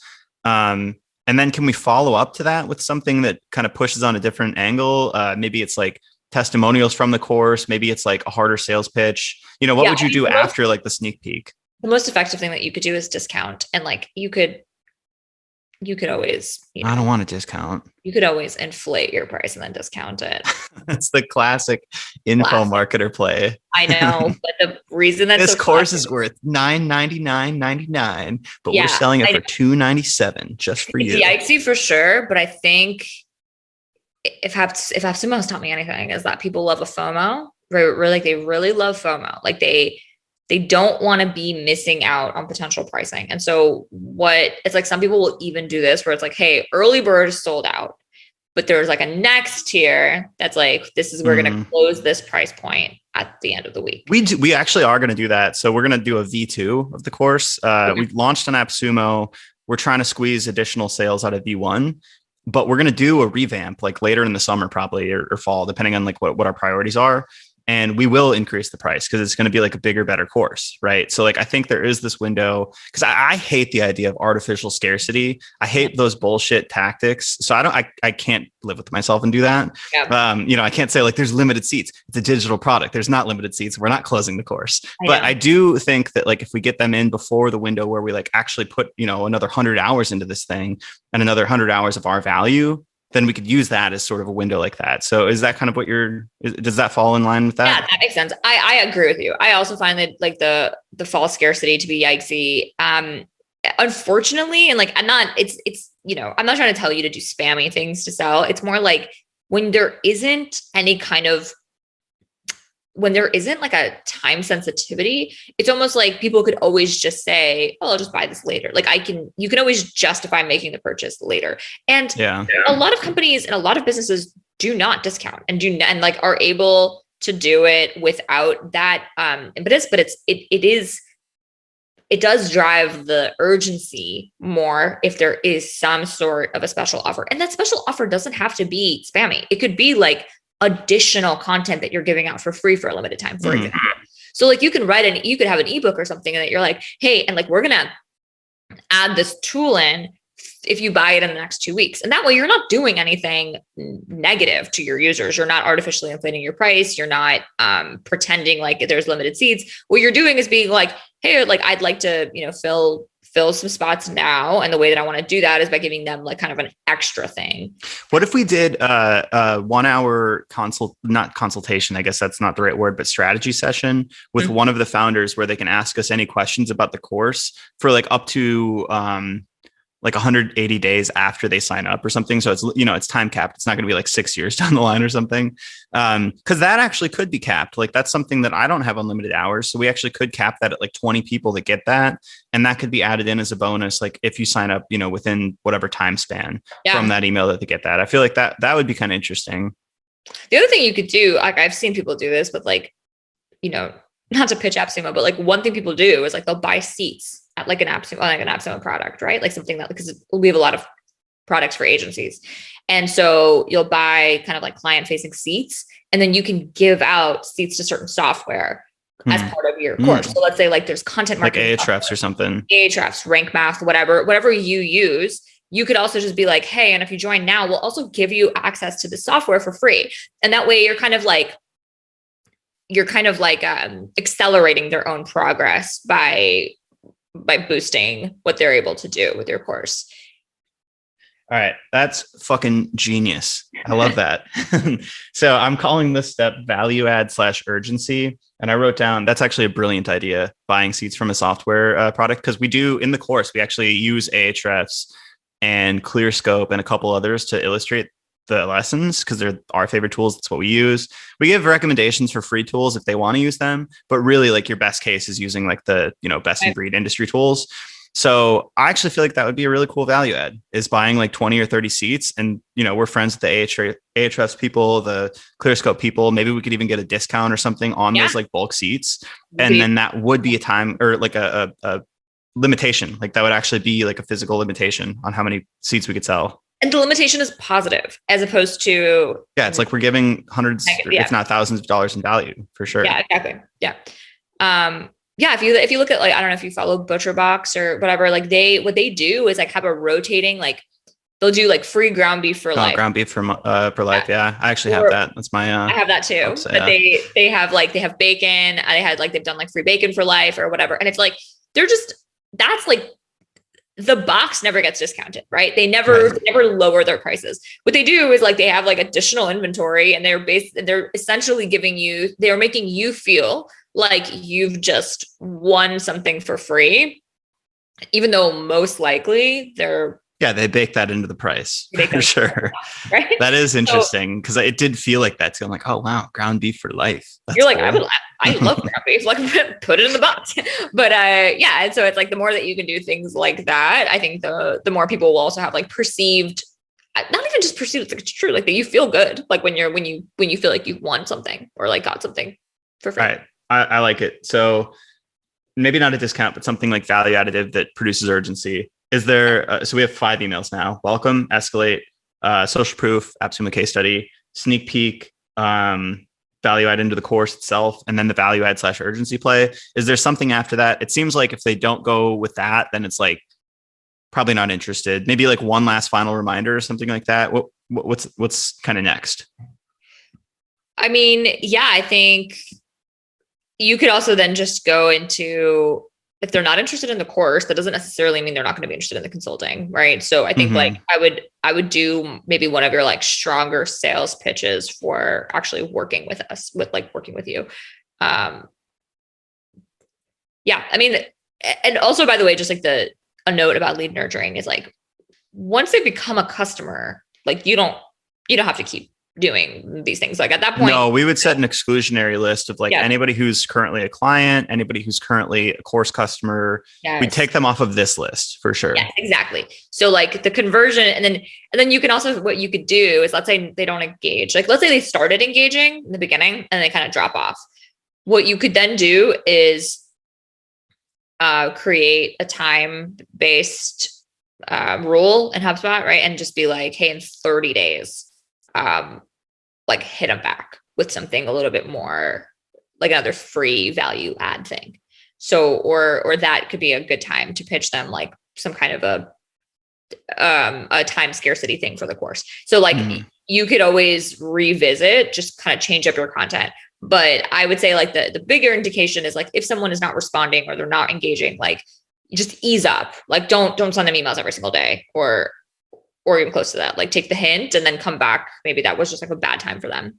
And then can we follow up to that with something that kind of pushes on a different angle? Maybe it's like testimonials from the course. Maybe it's like a harder sales pitch. What would you do after like the sneak peek? The most effective thing that you could do is discount. And like you could always, I don't want to discount. You could always inflate your price and then discount it. That's the classic info marketer play. I know, but the reason that this course is worth $999.99, but we're selling it for $297 just for you. Yikesy for sure, but I think if AppSumo has taught me anything, is that people love a FOMO. Like they really love FOMO. Like they don't want to be missing out on potential pricing. And so it's like some people will even do this where it's like, hey, early bird is sold out, but there's like a next tier that's like, we're going to close this price point at the end of the week. We actually are going to do that. So we're going to do a V2 of the course. We launched on AppSumo. We're trying to squeeze additional sales out of V1, but we're going to do a revamp like later in the summer, probably, or fall, depending on like what our priorities are. And we will increase the price because it's going to be like a bigger, better course, right? So like, I think there is this window because I hate the idea of artificial scarcity. I hate those bullshit tactics. So I can't live with myself and do that. Yeah. I can't say like there's limited seats. It's a digital product. There's not limited seats. We're not closing the course. But I do think that like if we get them in before the window where we like actually put, another 100 hours into this thing and another 100 hours of our value, then we could use that as sort of a window like that. So is that kind of what does that fall in line with that? Yeah, that makes sense. I agree with you. I also find that like the false scarcity to be yikesy. Unfortunately, and like, I'm not trying to tell you to do spammy things to sell. It's more like when there isn't like a time sensitivity, it's almost like people could always just say, oh, I'll just buy this later. Like you can always justify making the purchase later. And a lot of companies and a lot of businesses do not discount and like are able to do it without that impetus, but it does drive the urgency more if there is some sort of a special offer. And that special offer doesn't have to be spammy. It could be like additional content that you're giving out for free for a limited time, for example. So like you could have an ebook or something that you're like, hey, and like, we're going to add this tool in if you buy it in the next 2 weeks. And that way you're not doing anything negative to your users. You're not artificially inflating your price. You're not pretending like there's limited seats. What you're doing is being like, hey, like I'd like to, fill some spots now. And the way that I want to do that is by giving them like kind of an extra thing. What if we did a 1 hour not consultation, I guess that's not the right word, but strategy session with one of the founders where they can ask us any questions about the course for like up to like 180 days after they sign up or something. So it's, it's time capped. It's not going to be like 6 years down the line or something. Cause that actually could be capped. Like that's something that I don't have unlimited hours. So we actually could cap that at like 20 people that get that. And that could be added in as a bonus. Like if you sign up, within whatever time span from that email that they get that, I feel like that would be kind of interesting. The other thing you could do, like I've seen people do this, but like, not to pitch AppSumo, but like one thing people do is like they'll buy seats at like an AppSumo product, right? Like something that, because we have a lot of products for agencies. And so you'll buy kind of like client facing seats, and then you can give out seats to certain software as part of your course. So let's say like there's content marketing, like Ahrefs or something, Ahrefs, Rank Math, whatever you use. You could also just be like, hey, and if you join now, we'll also give you access to the software for free. And that way you're kind of like accelerating their own progress by boosting what they're able to do with your course. All right. That's fucking genius. I love that. So I'm calling this step value add / urgency. And I wrote down, that's actually a brilliant idea, buying seats from a software product. Because we do in the course, we actually use Ahrefs and ClearScope and a couple others to illustrate the lessons because they're our favorite tools. That's what we use. We give recommendations for free tools if they want to use them, but really like your best case is using like the, best in breed industry tools. So I actually feel like that would be a really cool value add, is buying like 20 or 30 seats. And, we're friends with the Ahrefs people, the ClearScope people. Maybe we could even get a discount or something on those like bulk seats. And then that would be a time or like a limitation. Like that would actually be like a physical limitation on how many seats we could sell. And the limitation is positive as opposed to. Yeah. It's like we're giving hundreds, if not thousands of dollars in value for sure. Yeah, exactly. Yeah. Yeah. If you look at like, I don't know if you follow ButcherBox or whatever, like what they do is like have a rotating, like they'll do like free ground beef for life. Ground beef for life. Yeah. I actually have that. That's my, I have that too, but they have bacon. They've done like free bacon for life or whatever. And it's like, that's like, the box never gets discounted, right? They never lower their prices. What they do is like, they have like additional inventory and they're essentially they're making you feel like you've just won something for free, even though most likely they bake that into the price for sure. Right? That is interesting because it did feel like that too. I'm like, oh wow, ground beef for life. That's You're like, cool. I love ground beef. Like, put it in the box. But yeah, and so it's like the more that you can do things like that, I think the more people will also have like perceived, not even just perceived, it's true, like that you feel good, like when you feel like you've won something or like got something for free. Right. I like it. So maybe not a discount, but something like value additive that produces urgency. Is there, so we have 5 emails now: welcome, escalate, social proof, AppSumo case study, sneak peek, value add into the course itself, and then the value add / urgency play. Is there something after that? It seems like if they don't go with that, then it's like probably not interested. Maybe like one last final reminder or something like that. What's kind of next? I mean, yeah, I think you could also then just go into, if they're not interested in the course, that doesn't necessarily mean they're not going to be interested in the consulting, right? So I think like I would do maybe one of your like stronger sales pitches for actually working with us, working with you. Yeah, I mean, and also by the way, just like a note about lead nurturing is like, once they become a customer, like you don't have to keep doing these things. Like at that point, no, we would set an exclusionary list of like anybody who's currently a client, anybody who's currently a course customer. Yes. We take them off of this list for sure. Yes, exactly. So like the conversion, and then you can also, what you could do is, let's say they don't engage. Like, let's say they started engaging in the beginning and they kind of drop off. What you could then do is create a time-based rule in HubSpot, right? And just be like, hey, in 30 days, like hit them back with something a little bit more, like another free value add thing. So, or that could be a good time to pitch them like some kind of a time scarcity thing for the course. So like you could always revisit, just kind of change up your content. But I would say like the bigger indication is like, if someone is not responding or they're not engaging, like just ease up, like don't send them emails every single day or even close to that. Like take the hint and then come back. Maybe that was just like a bad time for them.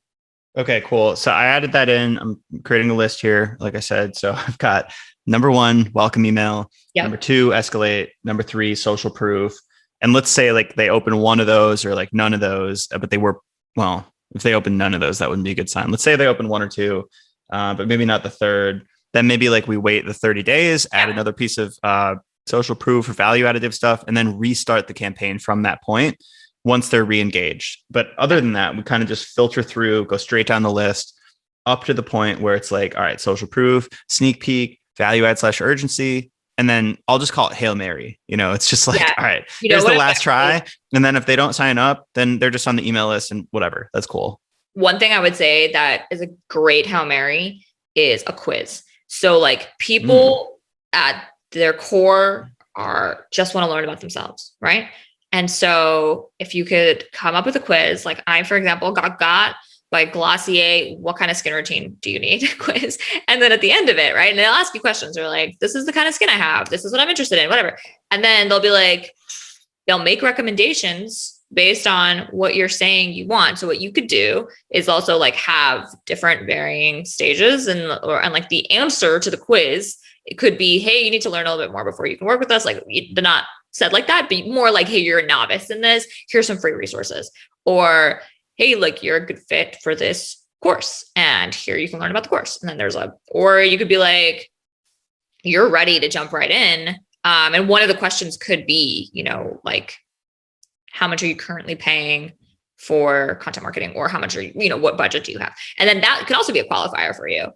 Okay, cool. So I added that in. I'm creating a list here, like I said. So I've got number 1, welcome email. Yep. Number 2, escalate. Number 3, social proof. And let's say like they open one of those or like none of those, but they were, well, if they open none of those, that wouldn't be a good sign. Let's say they open 1 or 2, but maybe not the third. Then maybe like we wait the 30 days, add another piece of social proof or value additive stuff, and then restart the campaign from that point once they're re-engaged. But other than that, we kind of just filter through, go straight down the list up to the point where it's like, all right, social proof, sneak peek, value add / urgency. And then I'll just call it Hail Mary. You know, it's just like, all right, here's the last try. And then if they don't sign up, then they're just on the email list and whatever. That's cool. One thing I would say that is a great Hail Mary is a quiz. So like people at their core just want to learn about themselves, right? And so if you could come up with a quiz, like I, for example, got by Glossier, what kind of skin routine do you need? Quiz. And then at the end of it, right? And they'll ask you questions. They're like, this is the kind of skin I have. This is what I'm interested in, whatever. And then they'll be like, they'll make recommendations based on what you're saying you want. So what you could do is also like have different varying stages and like the answer to the quiz. It could be, hey, you need to learn a little bit more before you can work with us. Like they're not said like that, but more like, hey, you're a novice in this. Here's some free resources. Or, hey, like you're a good fit for this course and here you can learn about the course. And then or you could be like, you're ready to jump right in. And one of the questions could be, like, how much are you currently paying for content marketing, or how much what budget do you have? And then that could also be a qualifier for you.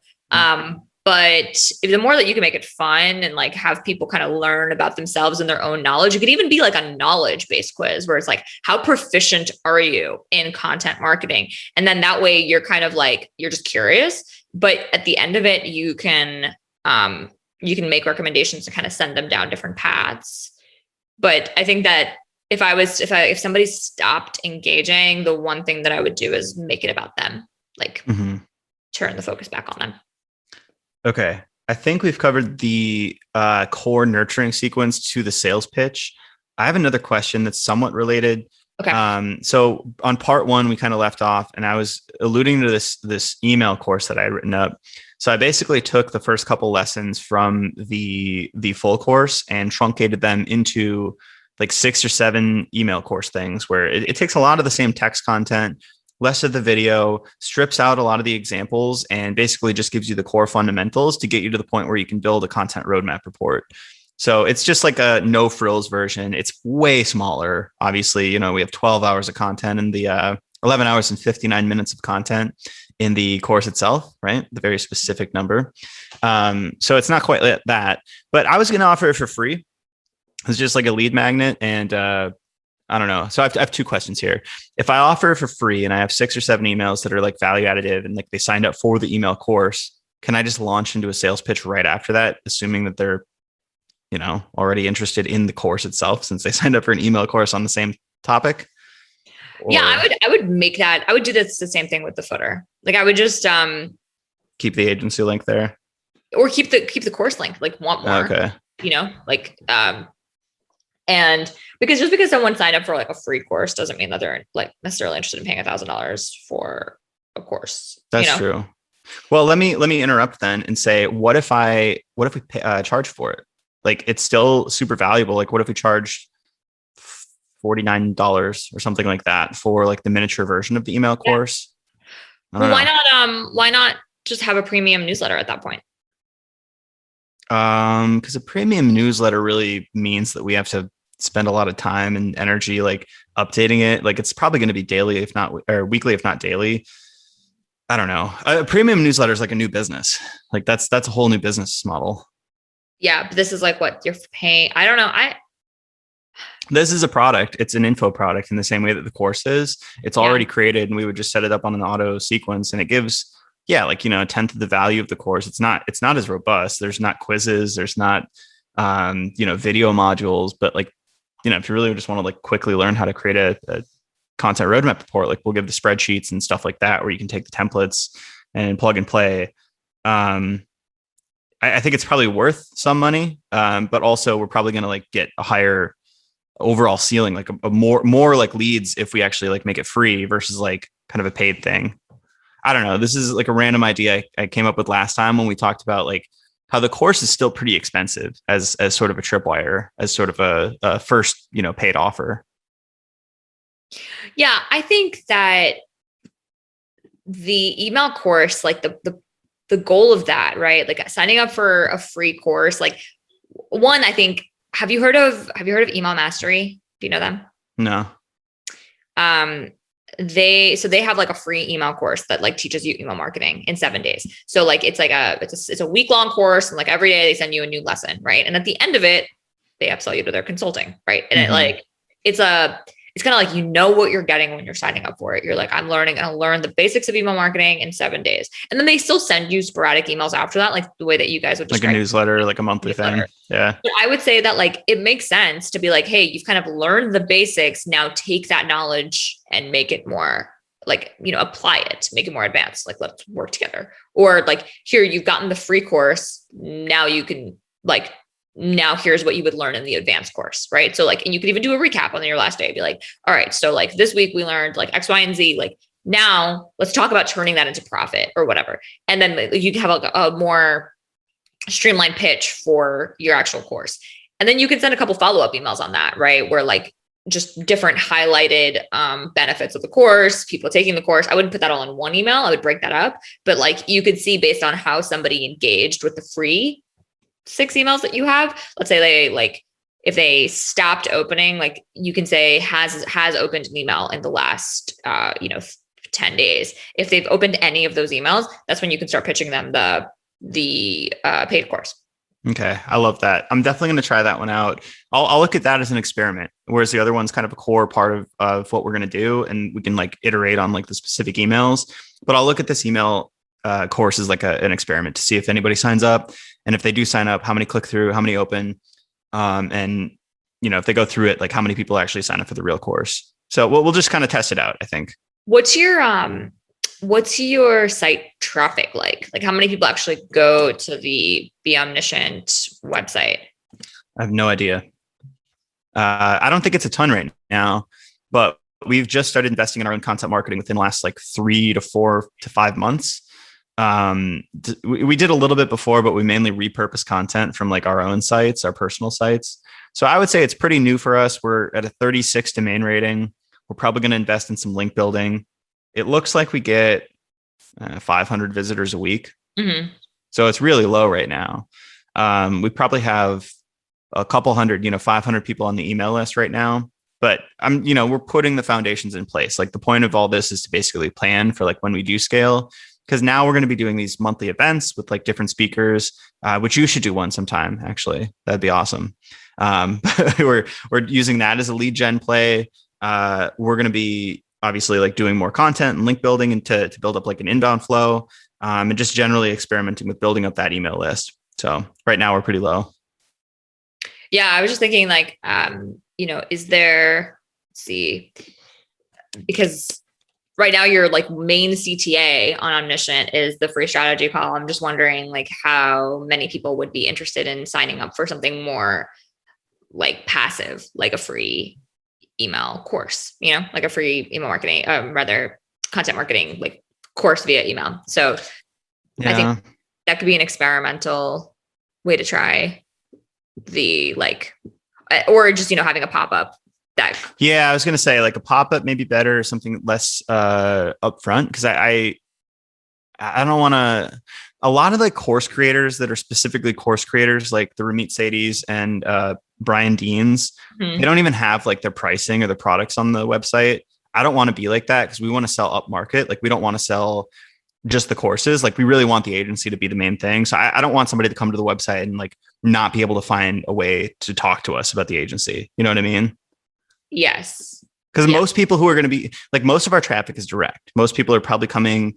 But the more that you can make it fun and like have people kind of learn about themselves and their own knowledge, it could even be like a knowledge-based quiz where it's like, how proficient are you in content marketing? And then that way you're kind of like, you're just curious, but at the end of it, you can make recommendations to kind of send them down different paths. But I think that if somebody stopped engaging, the one thing that I would do is make it about them, like turn the focus back on them. Okay. I think we've covered the core nurturing sequence to the sales pitch. I have another question that's somewhat related. Okay. So on part one, we kind of left off and I was alluding to this email course that I had written up. So I basically took the first couple lessons from the full course and truncated them into like 6 or 7 email course things where it takes a lot of the same text content, less of the video, strips out a lot of the examples, and basically just gives you the core fundamentals to get you to the point where you can build a content roadmap report. So it's just like a no frills version. It's way smaller. Obviously, we have 12 hours of content and the 11 hours and 59 minutes of content in the course itself, right? The very specific number. So it's not quite like that, but I was going to offer it for free. It's just like a lead magnet. And I don't know. So I have 2 questions here. If I offer it for free and I have 6 or 7 emails that are like value additive and like they signed up for the email course, can I just launch into a sales pitch right after that, assuming that they're, already interested in the course itself since they signed up for an email course on the same topic? Or... Yeah, I would make that. I would do this the same thing with the footer. Like I would just keep the agency link there, or keep the course link. Like want more. Okay. And because someone signed up for like a free course doesn't mean that they're like necessarily interested in paying $1,000 for a course. That's true. Well, let me interrupt then and say, what if we charge for it? Like it's still super valuable. Like what if we charged $49 or something like that for like the miniature version of the email course? Well, why not just have a premium newsletter at that point? Because a premium newsletter really means that we have to spend a lot of time and energy like updating it. Like it's probably going to be daily, if not or weekly, if not daily. I don't know. A premium newsletter is like a new business. Like that's a whole new business model. Yeah, but this is like what you're paying. I don't know. This is a product. It's an info product in the same way that the course is. It's already created and we would just set it up on an auto sequence and it gives, a tenth of the value of the course. It's not as robust. There's not quizzes. There's not, video modules, but like, if you really just want to like quickly learn how to create a content roadmap report, like we'll give the spreadsheets and stuff like that, where you can take the templates and plug and play. I think it's probably worth some money, but also we're probably going to like get a higher overall ceiling, like a more like leads if we actually like make it free versus like kind of a paid thing. I don't know. This is like a random idea I came up with last time when we talked about like how the course is still pretty expensive as sort of a tripwire, as sort of a first, paid offer. Yeah, I think that the email course, like the goal of that, right? Like signing up for a free course, like one, I think, have you heard of Email Mastery? Do you know them? No. They have like a free email course that like teaches you email marketing in 7 days. So like, it's like it's a week-long course. And like every day they send you a new lesson. Right. And at the end of it, they upsell you to their consulting. Right. And it like, it's kind of like, what you're getting when you're signing up for it. You're like, I'm going to learn the basics of email marketing in 7 days. And then they still send you sporadic emails after that, like the way that you guys would like a newsletter, like a monthly thing. Yeah. But I would say that like, it makes sense to be like, hey, you've kind of learned the basics. Now take that knowledge and make it more like, apply it, make it more advanced. Like, let's work together. Or like, here, you've gotten the free course. Now you can like, now here's what you would learn in the advanced course, right? So like, and you could even do a recap on your last day. Be like, all right, so like this week we learned like X, Y, and Z. Like now let's talk about turning that into profit or whatever. And then you can have a more streamlined pitch for your actual course. And then you can send a couple follow-up emails on that, right? Where like just different highlighted benefits of the course, people taking the course. I wouldn't put that all in one email. I would break that up. But like you could see based on how somebody engaged with the free 6 emails that you have, let's say they like, if they stopped opening, like you can say has opened an email in the last, 10 days. If they've opened any of those emails, that's when you can start pitching them the the paid course. Okay. I love that. I'm definitely going to try that one out. I'll look at that as an experiment, whereas the other one's kind of a core part of what we're going to do. And we can like iterate on like the specific emails, but I'll look at this email course as like an experiment to see if anybody signs up. And if they do sign up, how many click through, how many open, and if they go through it, like how many people actually sign up for the real course. So we'll just kind of test it out, I think. What's your site traffic like? Like how many people actually go to the Omniscient website? I have no idea. I don't think it's a ton right now, but we've just started investing in our own content marketing within the last like 3 to 4 to 5 months. We did a little bit before, but we mainly repurpose content from like our own sites, our personal sites. So I would say it's pretty new for us. We're at a 36 domain rating. We're probably going to invest in some link building. It looks like we get 500 visitors a week. Mm-hmm. So it's really low right now. We probably have a couple hundred, 500 people on the email list right now. But we're putting the foundations in place. Like the point of all this is to basically plan for like when we do scale, because now we're going to be doing these monthly events with like different speakers, which you should do one sometime. Actually, that'd be awesome. We're using that as a lead gen play. We're going to be obviously like doing more content and link building and to build up like an inbound flow, and just generally experimenting with building up that email list. So right now we're pretty low. Yeah, I was just thinking like, is there, let's see, because right now your like main CTA on Omniscient is the free strategy call. I'm just wondering like how many people would be interested in signing up for something more like passive, like a free email course, like a free email marketing, rather content marketing, like course via email. So yeah. I think that could be an experimental way to try the like, or just, having a pop-up that. Yeah. I was going to say like a pop-up may be better, something less upfront. Cause I don't want to, a lot of the course creators that are specifically course creators, like the Ramit Sadis and Brian Deans, they don't even have like their pricing or the products on the website. I don't want to be like that because we want to sell up market. Like we don't want to sell just the courses. Like we really want the agency to be the main thing. So I don't want somebody to come to the website and like not be able to find a way to talk to us about the agency. You know what I mean? Yes. Because most people who are going to be like, most of our traffic is direct. Most people are probably coming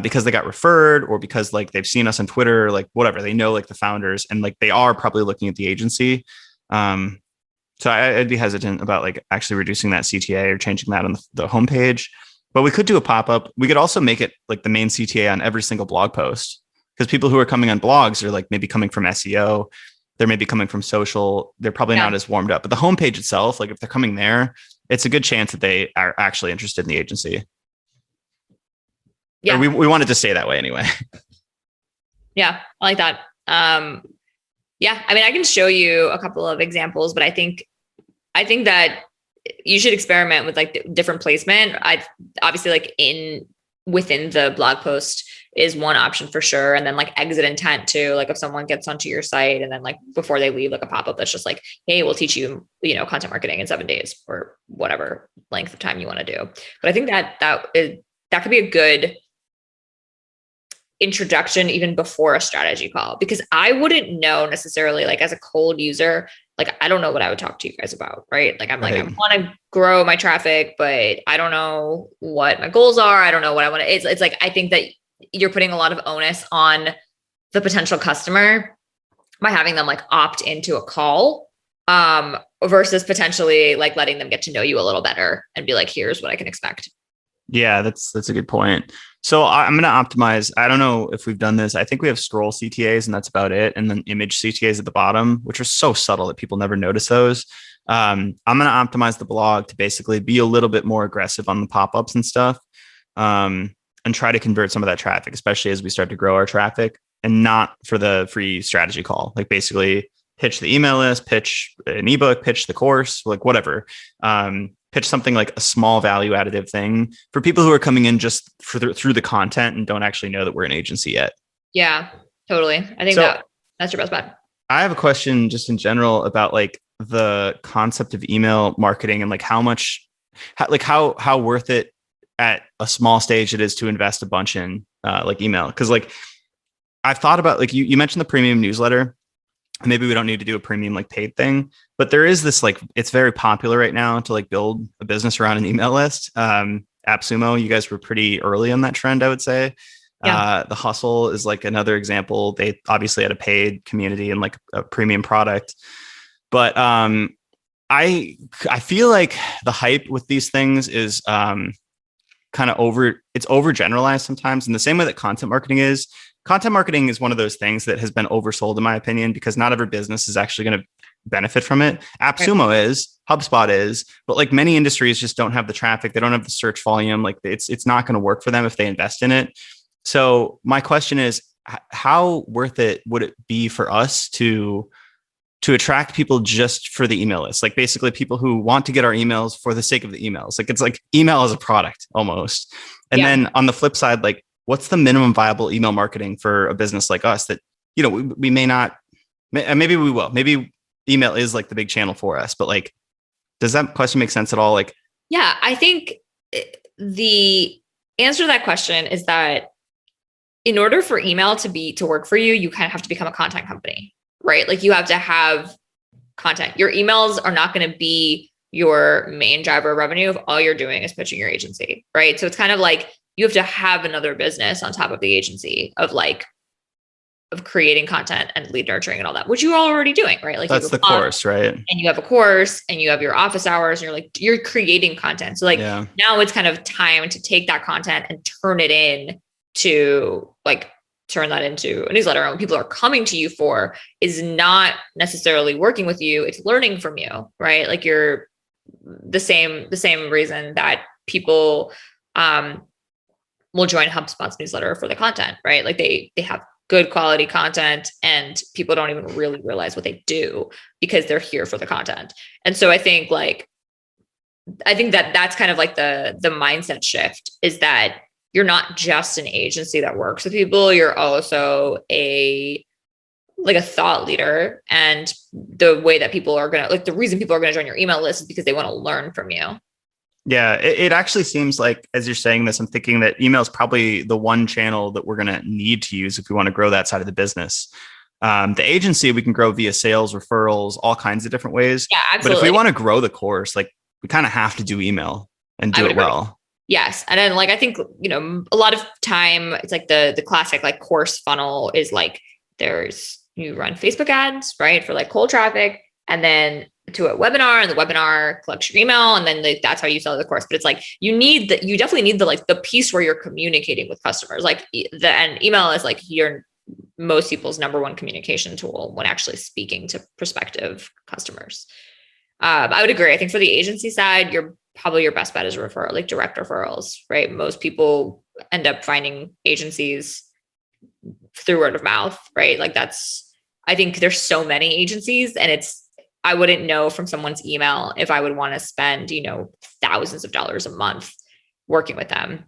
because they got referred or because like they've seen us on Twitter, or, like whatever, they know like the founders and like they are probably looking at the agency. So I'd be hesitant about like actually reducing that CTA or changing that on the homepage, but we could do a pop-up. We could also make it like the main CTA on every single blog post, because people who are coming on blogs are like maybe coming from SEO. They're maybe coming from social. They're probably not as warmed up, but the homepage itself, like if they're coming there, it's a good chance that they are actually interested in the agency. Yeah. Or we wanted to stay that way anyway. Yeah. I like that. Yeah. I mean, I can show you a couple of examples, but I think that you should experiment with like different placement. I obviously like within the blog post is one option for sure. And then like exit intent too. Like if someone gets onto your site and then like before they leave, like a pop-up that's just like, hey, we'll teach you, content marketing in 7 days or whatever length of time you want to do. But I think that could be a good introduction even before a strategy call, because I wouldn't know necessarily like as a cold user, like I don't know what I would talk to you guys about, right? Like I'm like, I want to grow my traffic, but I don't know what my goals are. I don't know what I want to, it's like, I think that you're putting a lot of onus on the potential customer by having them like opt into a call, versus potentially like letting them get to know you a little better and be like, here's what I can expect. Yeah, that's a good point. So I'm going to optimize. I don't know if we've done this. I think we have scroll CTAs and that's about it. And then image CTAs at the bottom, which are so subtle that people never notice those. I'm going to optimize the blog to basically be a little bit more aggressive on the pop-ups and stuff, and try to convert some of that traffic, especially as we start to grow our traffic, and not for the free strategy call. Like basically pitch the email list, pitch an ebook, pitch the course, like whatever. Pitch something like a small value additive thing for people who are coming in just through the content and don't actually know that we're an agency yet. Yeah, totally. I think that's your best bet. I have a question just in general about like the concept of email marketing and like how worth it at a small stage it is to invest a bunch in like email. Cause like I've thought about, like, you mentioned the premium newsletter. Maybe we don't need to do a premium like paid thing, but there is this, like, it's very popular right now to like build a business around an email list. AppSumo, you guys were pretty early on that trend, I would say. Yeah. The Hustle is like another example. They obviously had a paid community and like a premium product, but I feel like the hype with these things is kind of overgeneralized sometimes, in the same way that content marketing is. Content marketing is one of those things that has been oversold, in my opinion, because not every business is actually going to benefit from it. AppSumo is, HubSpot is, but like many industries just don't have the traffic. They don't have the search volume. Like it's not going to work for them if they invest in it. So my question is, how worth it would it be for us to attract people just for the email list? Like basically people who want to get our emails for the sake of the emails. Like it's like email as a product almost. And then on the flip side, like, what's the minimum viable email marketing for a business like us that, you know, we may not, maybe we will, maybe email is like the big channel for us, but like, does that question make sense at all? Like, yeah, I think the answer to that question is that in order for email to work for you, you kind of have to become a content company, right? Like you have to have content. Your emails are not going to be your main driver of revenue if all you're doing is pitching your agency, right? So it's kind of like, you have to have another business on top of the agency of creating content and lead nurturing and all that, which you're already doing, right? Like that's the course, right? And you have a course and you have your office hours and you're creating content. So now it's kind of time to take that content and turn that into a newsletter. And what people are coming to you for is not necessarily working with you. It's learning from you, right? Like you're the same reason that people, will join HubSpot's newsletter for the content, right? Like they have good quality content and people don't even really realize what they do because they're here for the content. And so I think that's kind of like the mindset shift, is that you're not just an agency that works with people. You're also a thought leader. And the way that people are going to, the reason people are going to join your email list is because they want to learn from you. Yeah, it actually seems like, as you're saying this, I'm thinking that email is probably the one channel that we're going to need to use if we want to grow that side of the business. The agency, we can grow via sales, referrals, all kinds of different ways. Yeah, absolutely. But if we want to grow the course, like we kind of have to do email and do it well. Yes. And then I think, a lot of time it's like the classic course funnel is you run Facebook ads, right? For cold traffic, and then to a webinar, and the webinar collects your email, and then that's how you sell the course. But it's you definitely need the piece where you're communicating with customers. And email is most people's number one communication tool when actually speaking to prospective customers. I would agree. I think for the agency side, your best bet is referral, direct referrals, right? Most people end up finding agencies through word of mouth, right? I think there's so many agencies, and I wouldn't know from someone's email if I would want to spend, thousands of dollars a month working with them.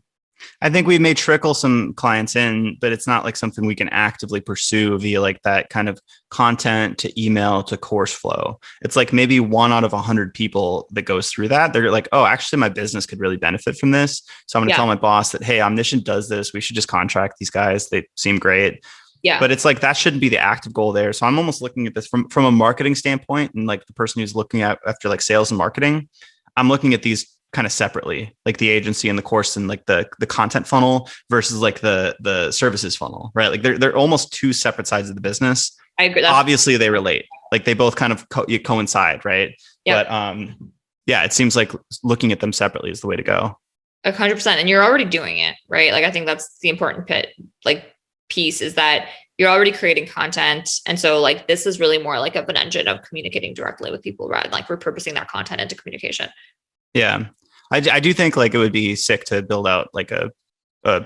I think we may trickle some clients in, but it's not something we can actively pursue via that kind of content to email to course flow. It's maybe 1 out of 100 people that goes through that. They're oh, actually my business could really benefit from this. So I'm going to tell my boss that, hey, Omniscient does this. We should just contract these guys. They seem great. Yeah. But it's that shouldn't be the active goal there. So I'm almost looking at this from a marketing standpoint, and the person who's looking at after sales and marketing, I'm looking at these kind of separately, the agency and the course and the content funnel versus the services funnel, right? They're almost two separate sides of the business. I agree. Obviously they relate, they both kind of coincide, right? Yep. But it seems looking at them separately is the way to go. 100%. And you're already doing it, right? I think that's the important piece, is that you're already creating content. And so this is really more of an engine of communicating directly with people rather than repurposing that content into communication. Yeah. I do think it would be sick to build out a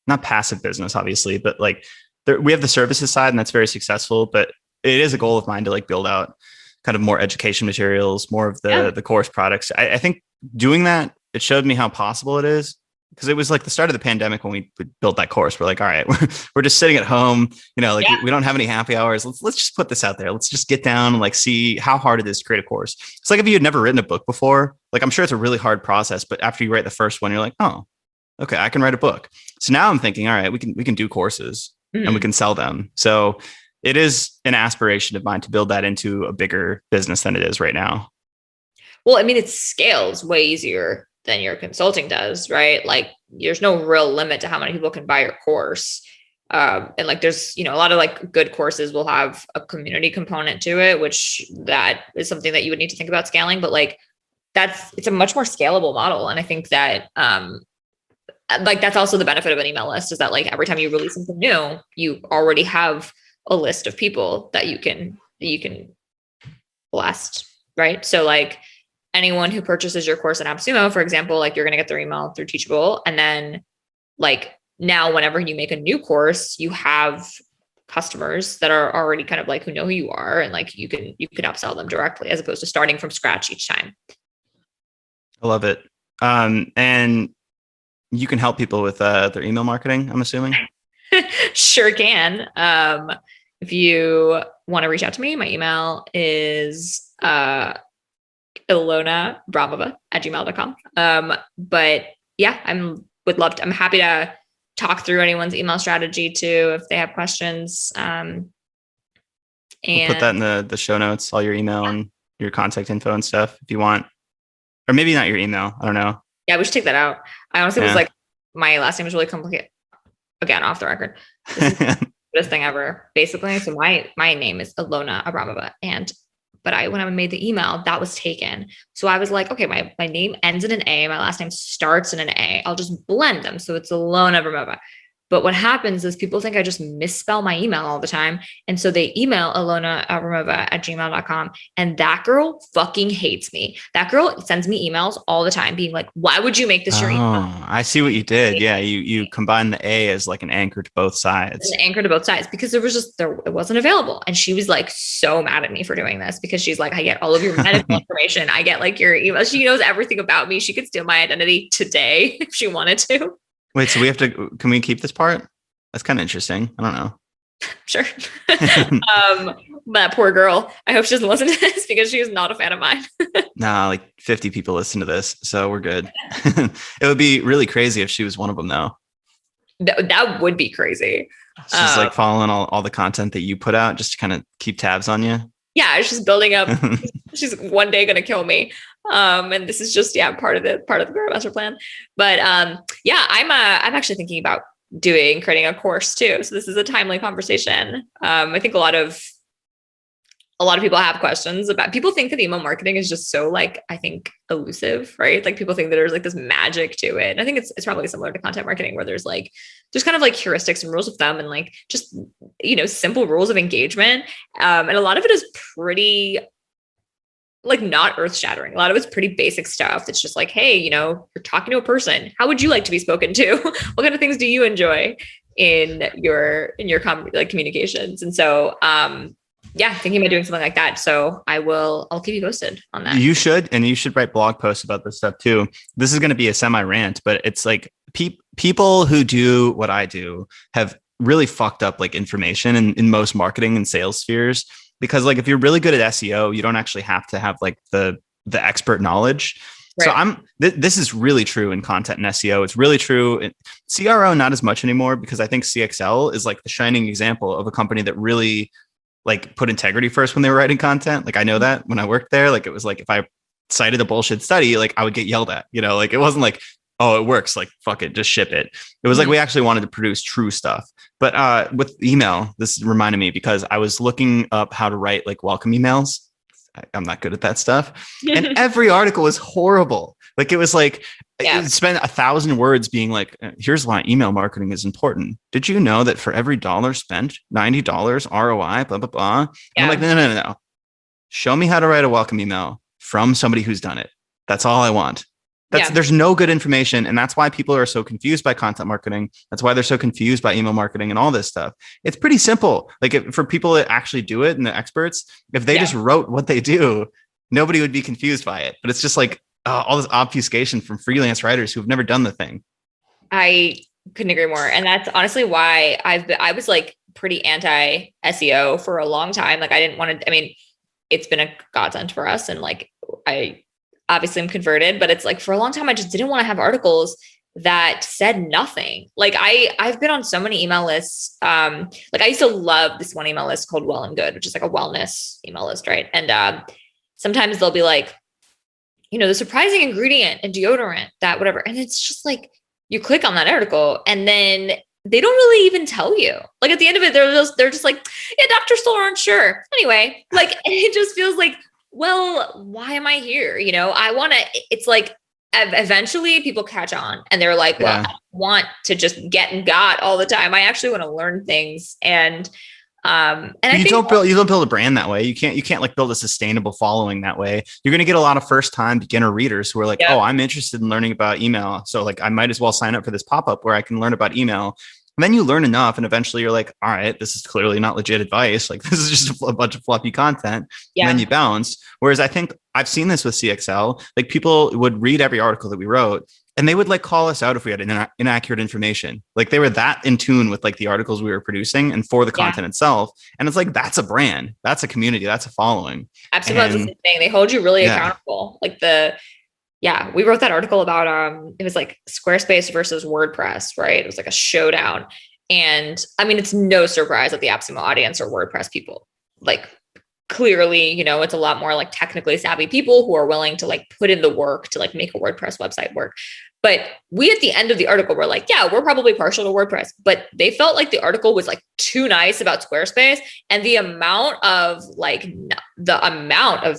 not passive business, obviously, but we have the services side, and that's very successful, but it is a goal of mine to build out kind of more education materials, more of the course products. I think doing that, it showed me how possible it is. Because it was the start of the pandemic when we built that course. We're all right, we're just sitting at home, we don't have any happy hours. Let's just put this out there. Let's just get down and see how hard it is to create a course. It's if you had never written a book before, I'm sure it's a really hard process, but after you write the first one, you're oh, okay, I can write a book. So now I'm thinking, all right, we can do courses. and we can sell them. So it is an aspiration of mine to build that into a bigger business than it is right now. Well, I mean, it scales way easier than your consulting does, right? Like there's no real limit to how many people can buy your course. And like, there's, a lot of like good courses will have a community component to it, which that is something that you would need to think about scaling, but like it's a much more scalable model. And I think that, like, that's also the benefit of an email list is that like, every time you release something new, you already have a list of people that you can blast. Right. So like anyone who purchases your course in AppSumo, for example, like you're going to get their email through Teachable. And then like, now, whenever you make a new course, you have customers that are already kind of like who know who you are, and like you can upsell them directly as opposed to starting from scratch each time. I love it. And you can help people with their email marketing, I'm assuming. Sure can. If you want to reach out to me, my email is Ilona Abramova @gmail.com. But yeah, I'm happy to talk through anyone's email strategy too, if they have questions. And we'll put that in the show notes, all your email and your contact info and stuff if you want, or maybe not your email. I don't know. Yeah, we should take that out. I honestly was like, my last name is really complicated. Again, off the record. This is the best thing ever, basically. So my name is Ilona Abramova, but when I made the email, that was taken. So I was like, okay, my name ends in an A. My last name starts in an A. I'll just blend them. So it's Ilona Abramova. But what happens is people think I just misspell my email all the time. And so they email Ilona Abramova @gmail.com. And that girl fucking hates me. That girl sends me emails all the time being like, why would you make this your email? I see what you did. Yeah. You combine the A as like an anchor to both sides. An anchor to both sides because it wasn't available. And she was like so mad at me for doing this because she's like, I get all of your medical information. I get like your email. She knows everything about me. She could steal my identity today if she wanted to. Wait, so can we keep this part? That's kind of interesting. I don't know. Sure. That poor girl. I hope she doesn't listen to this because she is not a fan of mine. Nah, like 50 people listen to this, so we're good. It would be really crazy if she was one of them though. That would be crazy. She's like following all the content that you put out just to kind of keep tabs on you. Yeah, she's building up. She's one day going to kill me. And this is just, part of the Grow Master plan. But I'm actually thinking about creating a course too. So this is a timely conversation. I think a lot of people have questions about, people think that email marketing is just so like, I think elusive, right? Like people think that there's like this magic to it. And I think it's probably similar to content marketing where there's kind of like heuristics and rules of thumb and like just, simple rules of engagement. And a lot of it is pretty like not earth shattering. A lot of it's pretty basic stuff. It's just like, hey, you're talking to a person. How would you like to be spoken to? What kind of things do you enjoy in your communications? And so, thinking about doing something like that. So I'll keep you posted on that. You should, and you should write blog posts about this stuff too. This is going to be a semi rant, but it's like people who do what I do have really fucked up like information in most marketing and sales spheres. Because like if you're really good at SEO, you don't actually have to have like the expert knowledge. Right. So this is really true in content and SEO. It's really true in CRO, not as much anymore because I think CXL is like the shining example of a company that really like put integrity first when they were writing content. Like I know that when I worked there, like it was like if I cited a bullshit study, like I would get yelled at. Like it wasn't like, oh, it works. Like fuck it, just ship it. It was like we actually wanted to produce true stuff. But with email, this reminded me because I was looking up how to write like welcome emails. I'm not good at that stuff. And every article was horrible. Like it was like, it spent 1,000 words being like, here's why email marketing is important. Did you know that for every dollar spent, $90 ROI, blah, blah, blah. I'm like, no. Show me how to write a welcome email from somebody who's done it. That's all I want. There's no good information. And that's why people are so confused by content marketing. That's why they're so confused by email marketing and all this stuff. It's pretty simple. Like for people that actually do it and the experts, if they just wrote what they do, nobody would be confused by it. But it's just like all this obfuscation from freelance writers who've never done the thing. I couldn't agree more. And that's honestly why I was like pretty anti SEO for a long time. Like I didn't want to, it's been a godsend for us. And like, I obviously am converted, but it's like for a long time, I just didn't want to have articles that said nothing. Like I've been on so many email lists. Like I used to love this one email list called Well and Good, which is like a wellness email list, right? And sometimes they'll be like, the surprising ingredient in deodorant that whatever. And it's just like, you click on that article and then they don't really even tell you. Like at the end of it, they're just like, yeah, doctors still aren't sure. Anyway, like it just feels like, well, why am I here? It's like eventually people catch on and they're like, well, I don't want to just get and got all the time. I actually want to learn things. And you don't build a brand that way. You can't like build a sustainable following that way. You're going to get a lot of first time beginner readers who are like, oh, I'm interested in learning about email. So like, I might as well sign up for this pop-up where I can learn about email. And then you learn enough and eventually you're like, all right, this is clearly not legit advice. Like this is just a bunch of fluffy content. And then you bounce. Whereas I think I've seen this with CXL, like people would read every article that we wrote and they would like call us out if we had inaccurate information. Like they were that in tune with like the articles we were producing and for the content itself. And it's like, that's a brand, that's a community, that's a following. Absolutely. That's the same thing. They hold you really accountable. Like we wrote that article about, it was like Squarespace versus WordPress, right? It was like a showdown. And I mean, it's no surprise that the AppSumo audience are WordPress people. Like clearly, it's a lot more like technically savvy people who are willing to like put in the work to like make a WordPress website work. But we, at the end of the article, were like, yeah, we're probably partial to WordPress, but they felt like the article was like too nice about Squarespace. And the amount of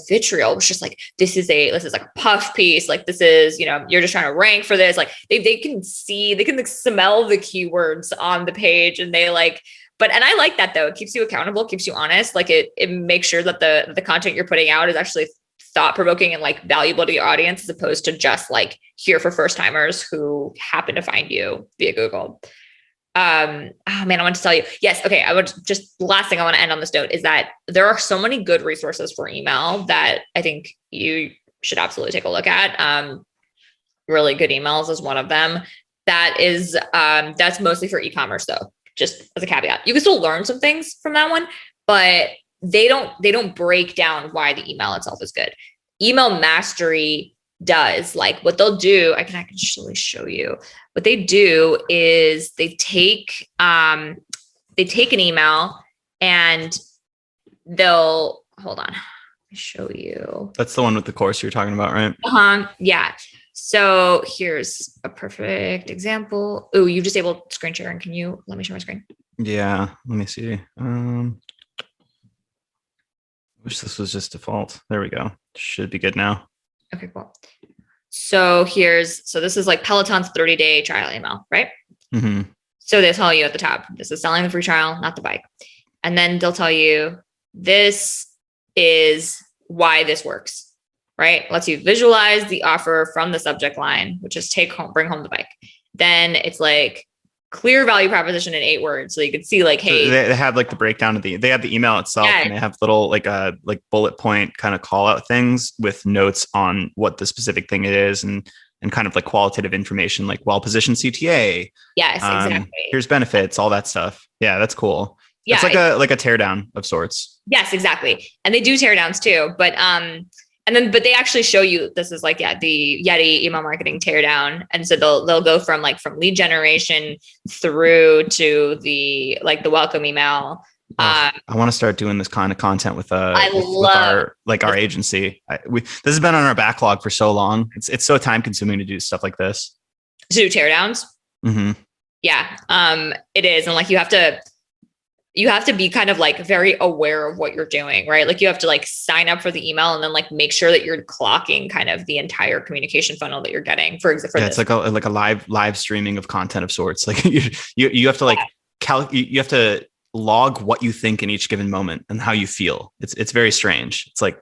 vitriol was just like, this is like a puff piece. Like, this is, you're just trying to rank for this. Like they can smell the keywords on the page and they like, and I like that though. It keeps you accountable, keeps you honest. Like it makes sure that the content you're putting out is actually thought-provoking and like valuable to your audience, as opposed to just like here for first timers who happen to find you via Google. I want to tell you, yes. Okay. The last thing I want to end on this note is that there are so many good resources for email that I think you should absolutely take a look at. Really Good Emails is one of them. That's mostly for e-commerce though, just as a caveat. You can still learn some things from that one, but they don't break down why the email itself is good. Email Mastery does. Like what they'll do, I can actually show you. What they do is they take an email and they'll hold on. Let me show you. That's the one with the course you're talking about, right? Yeah. So here's a perfect example. Oh, you disabled screen sharing. Can you let me share my screen? Yeah. Let me see. Wish this was just default. There we go. Should be good now. Okay, cool. So this is like Peloton's 30-day trial email, right? Mm-hmm. So they tell you at the top, this is selling the free trial, not the bike. And then they'll tell you, this is why this works, right? Lets you visualize the offer from the subject line, which is bring home the bike. Then it's like, clear value proposition in 8 words. So you can see like, hey, so they have like the breakdown they have the email itself and they have little like bullet point kind of call out things with notes on what the specific thing it is and kind of like qualitative information, like well-positioned CTA. Yes, exactly. Here's benefits, all that stuff. Yeah, that's cool. Yeah. It's like a teardown of sorts. Yes, exactly. And they do teardowns too, but but they actually show you, this is like, the Yeti email marketing teardown. And so they'll go from lead generation through to the welcome email. I want to start doing this kind of content with our agency. This has been on our backlog for so long. It's so time consuming to do stuff like this. To do teardowns. Mm-hmm. Yeah. It is. And you have to be kind of like very aware of what you're doing, right? Like you have to like sign up for the email and then like make sure that you're clocking kind of the entire communication funnel that you're getting. For example, it's like a live streaming of content of sorts. Like you have to like you have to log what you think in each given moment and how you feel. It's very strange. It's like,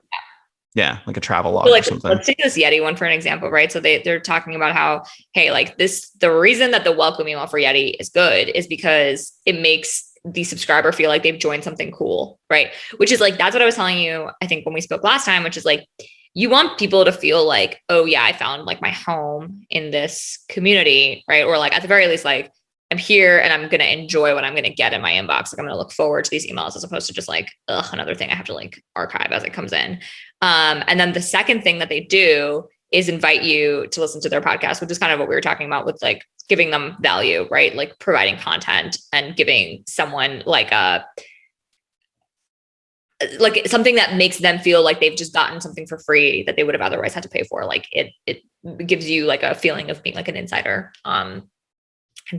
like a travel log or something. Let's take this Yeti one for an example, right? So they're talking about how, hey, like the reason that the welcome email for Yeti is good is because it makes the subscriber feel like they've joined something cool, right? Which is like, that's what I was telling you, I think when we spoke last time, which is like, you want people to feel like, oh yeah, I found like my home in this community, right? Or like at the very least, like I'm here and I'm going to enjoy what I'm going to get in my inbox. Like I'm going to look forward to these emails as opposed to just like, another thing I have to like archive as it comes in. And then the second thing that they do is invite you to listen to their podcast, which is kind of what we were talking about with like giving them value, right? Like providing content and giving someone like something that makes them feel like they've just gotten something for free that they would have otherwise had to pay for. Like it gives you like a feeling of being like an insider, and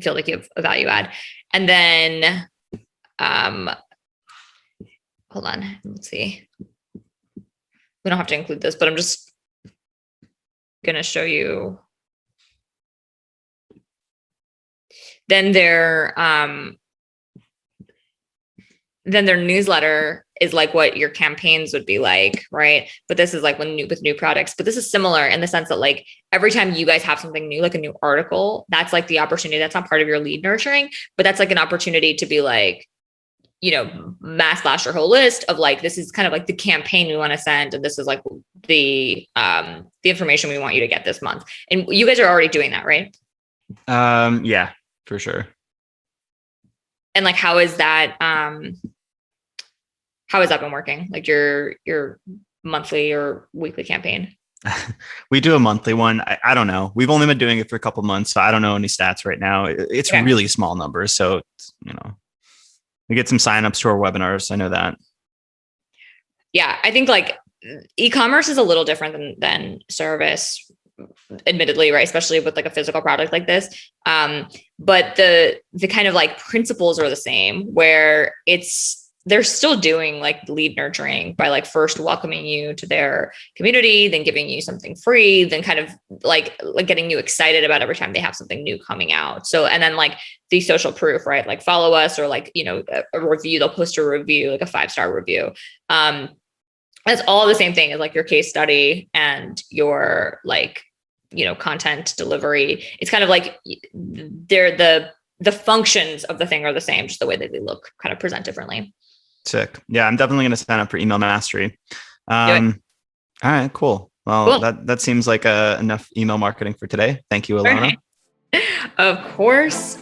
feel like you have a value add. And then, hold on, let's see. We don't have to include this, but I'm just going to show you. Then their newsletter is like what your campaigns would be like, right? But this is like with new products, but this is similar in the sense that like every time you guys have something new, like a new article, that's like the opportunity. That's not part of your lead nurturing, but that's like an opportunity to be like, you know, mass blast your whole list of like, this is kind of like the campaign we want to send. And this is like the information we want you to get this month. And you guys are already doing that, right? Yeah, for sure. And like, how has that been working? Like your monthly or weekly campaign? We do a monthly one. I don't know. We've only been doing it for a couple months, so I don't know any stats right now. It's okay. Really small numbers. So, you know, we get some signups to our webinars. I know that. Yeah. I think like e-commerce is a little different than service, admittedly, right? Especially with like a physical product like this. But the kind of like principles are the same, where they're still doing like lead nurturing by like first welcoming you to their community, then giving you something free, then kind of like getting you excited about every time they have something new coming out. So, and then like the social proof, right? Like follow us, or like, you know, a review, they'll post a review, like a 5-star review. It's all the same thing as like your case study and your like, you know, content delivery. It's kind of like they're the functions of the thing are the same, just the way that they look kind of present differently. Sick. Yeah, I'm definitely going to sign up for email mastery. All right, cool. Well, that seems like enough email marketing for today. Thank you, Ilona. Of course.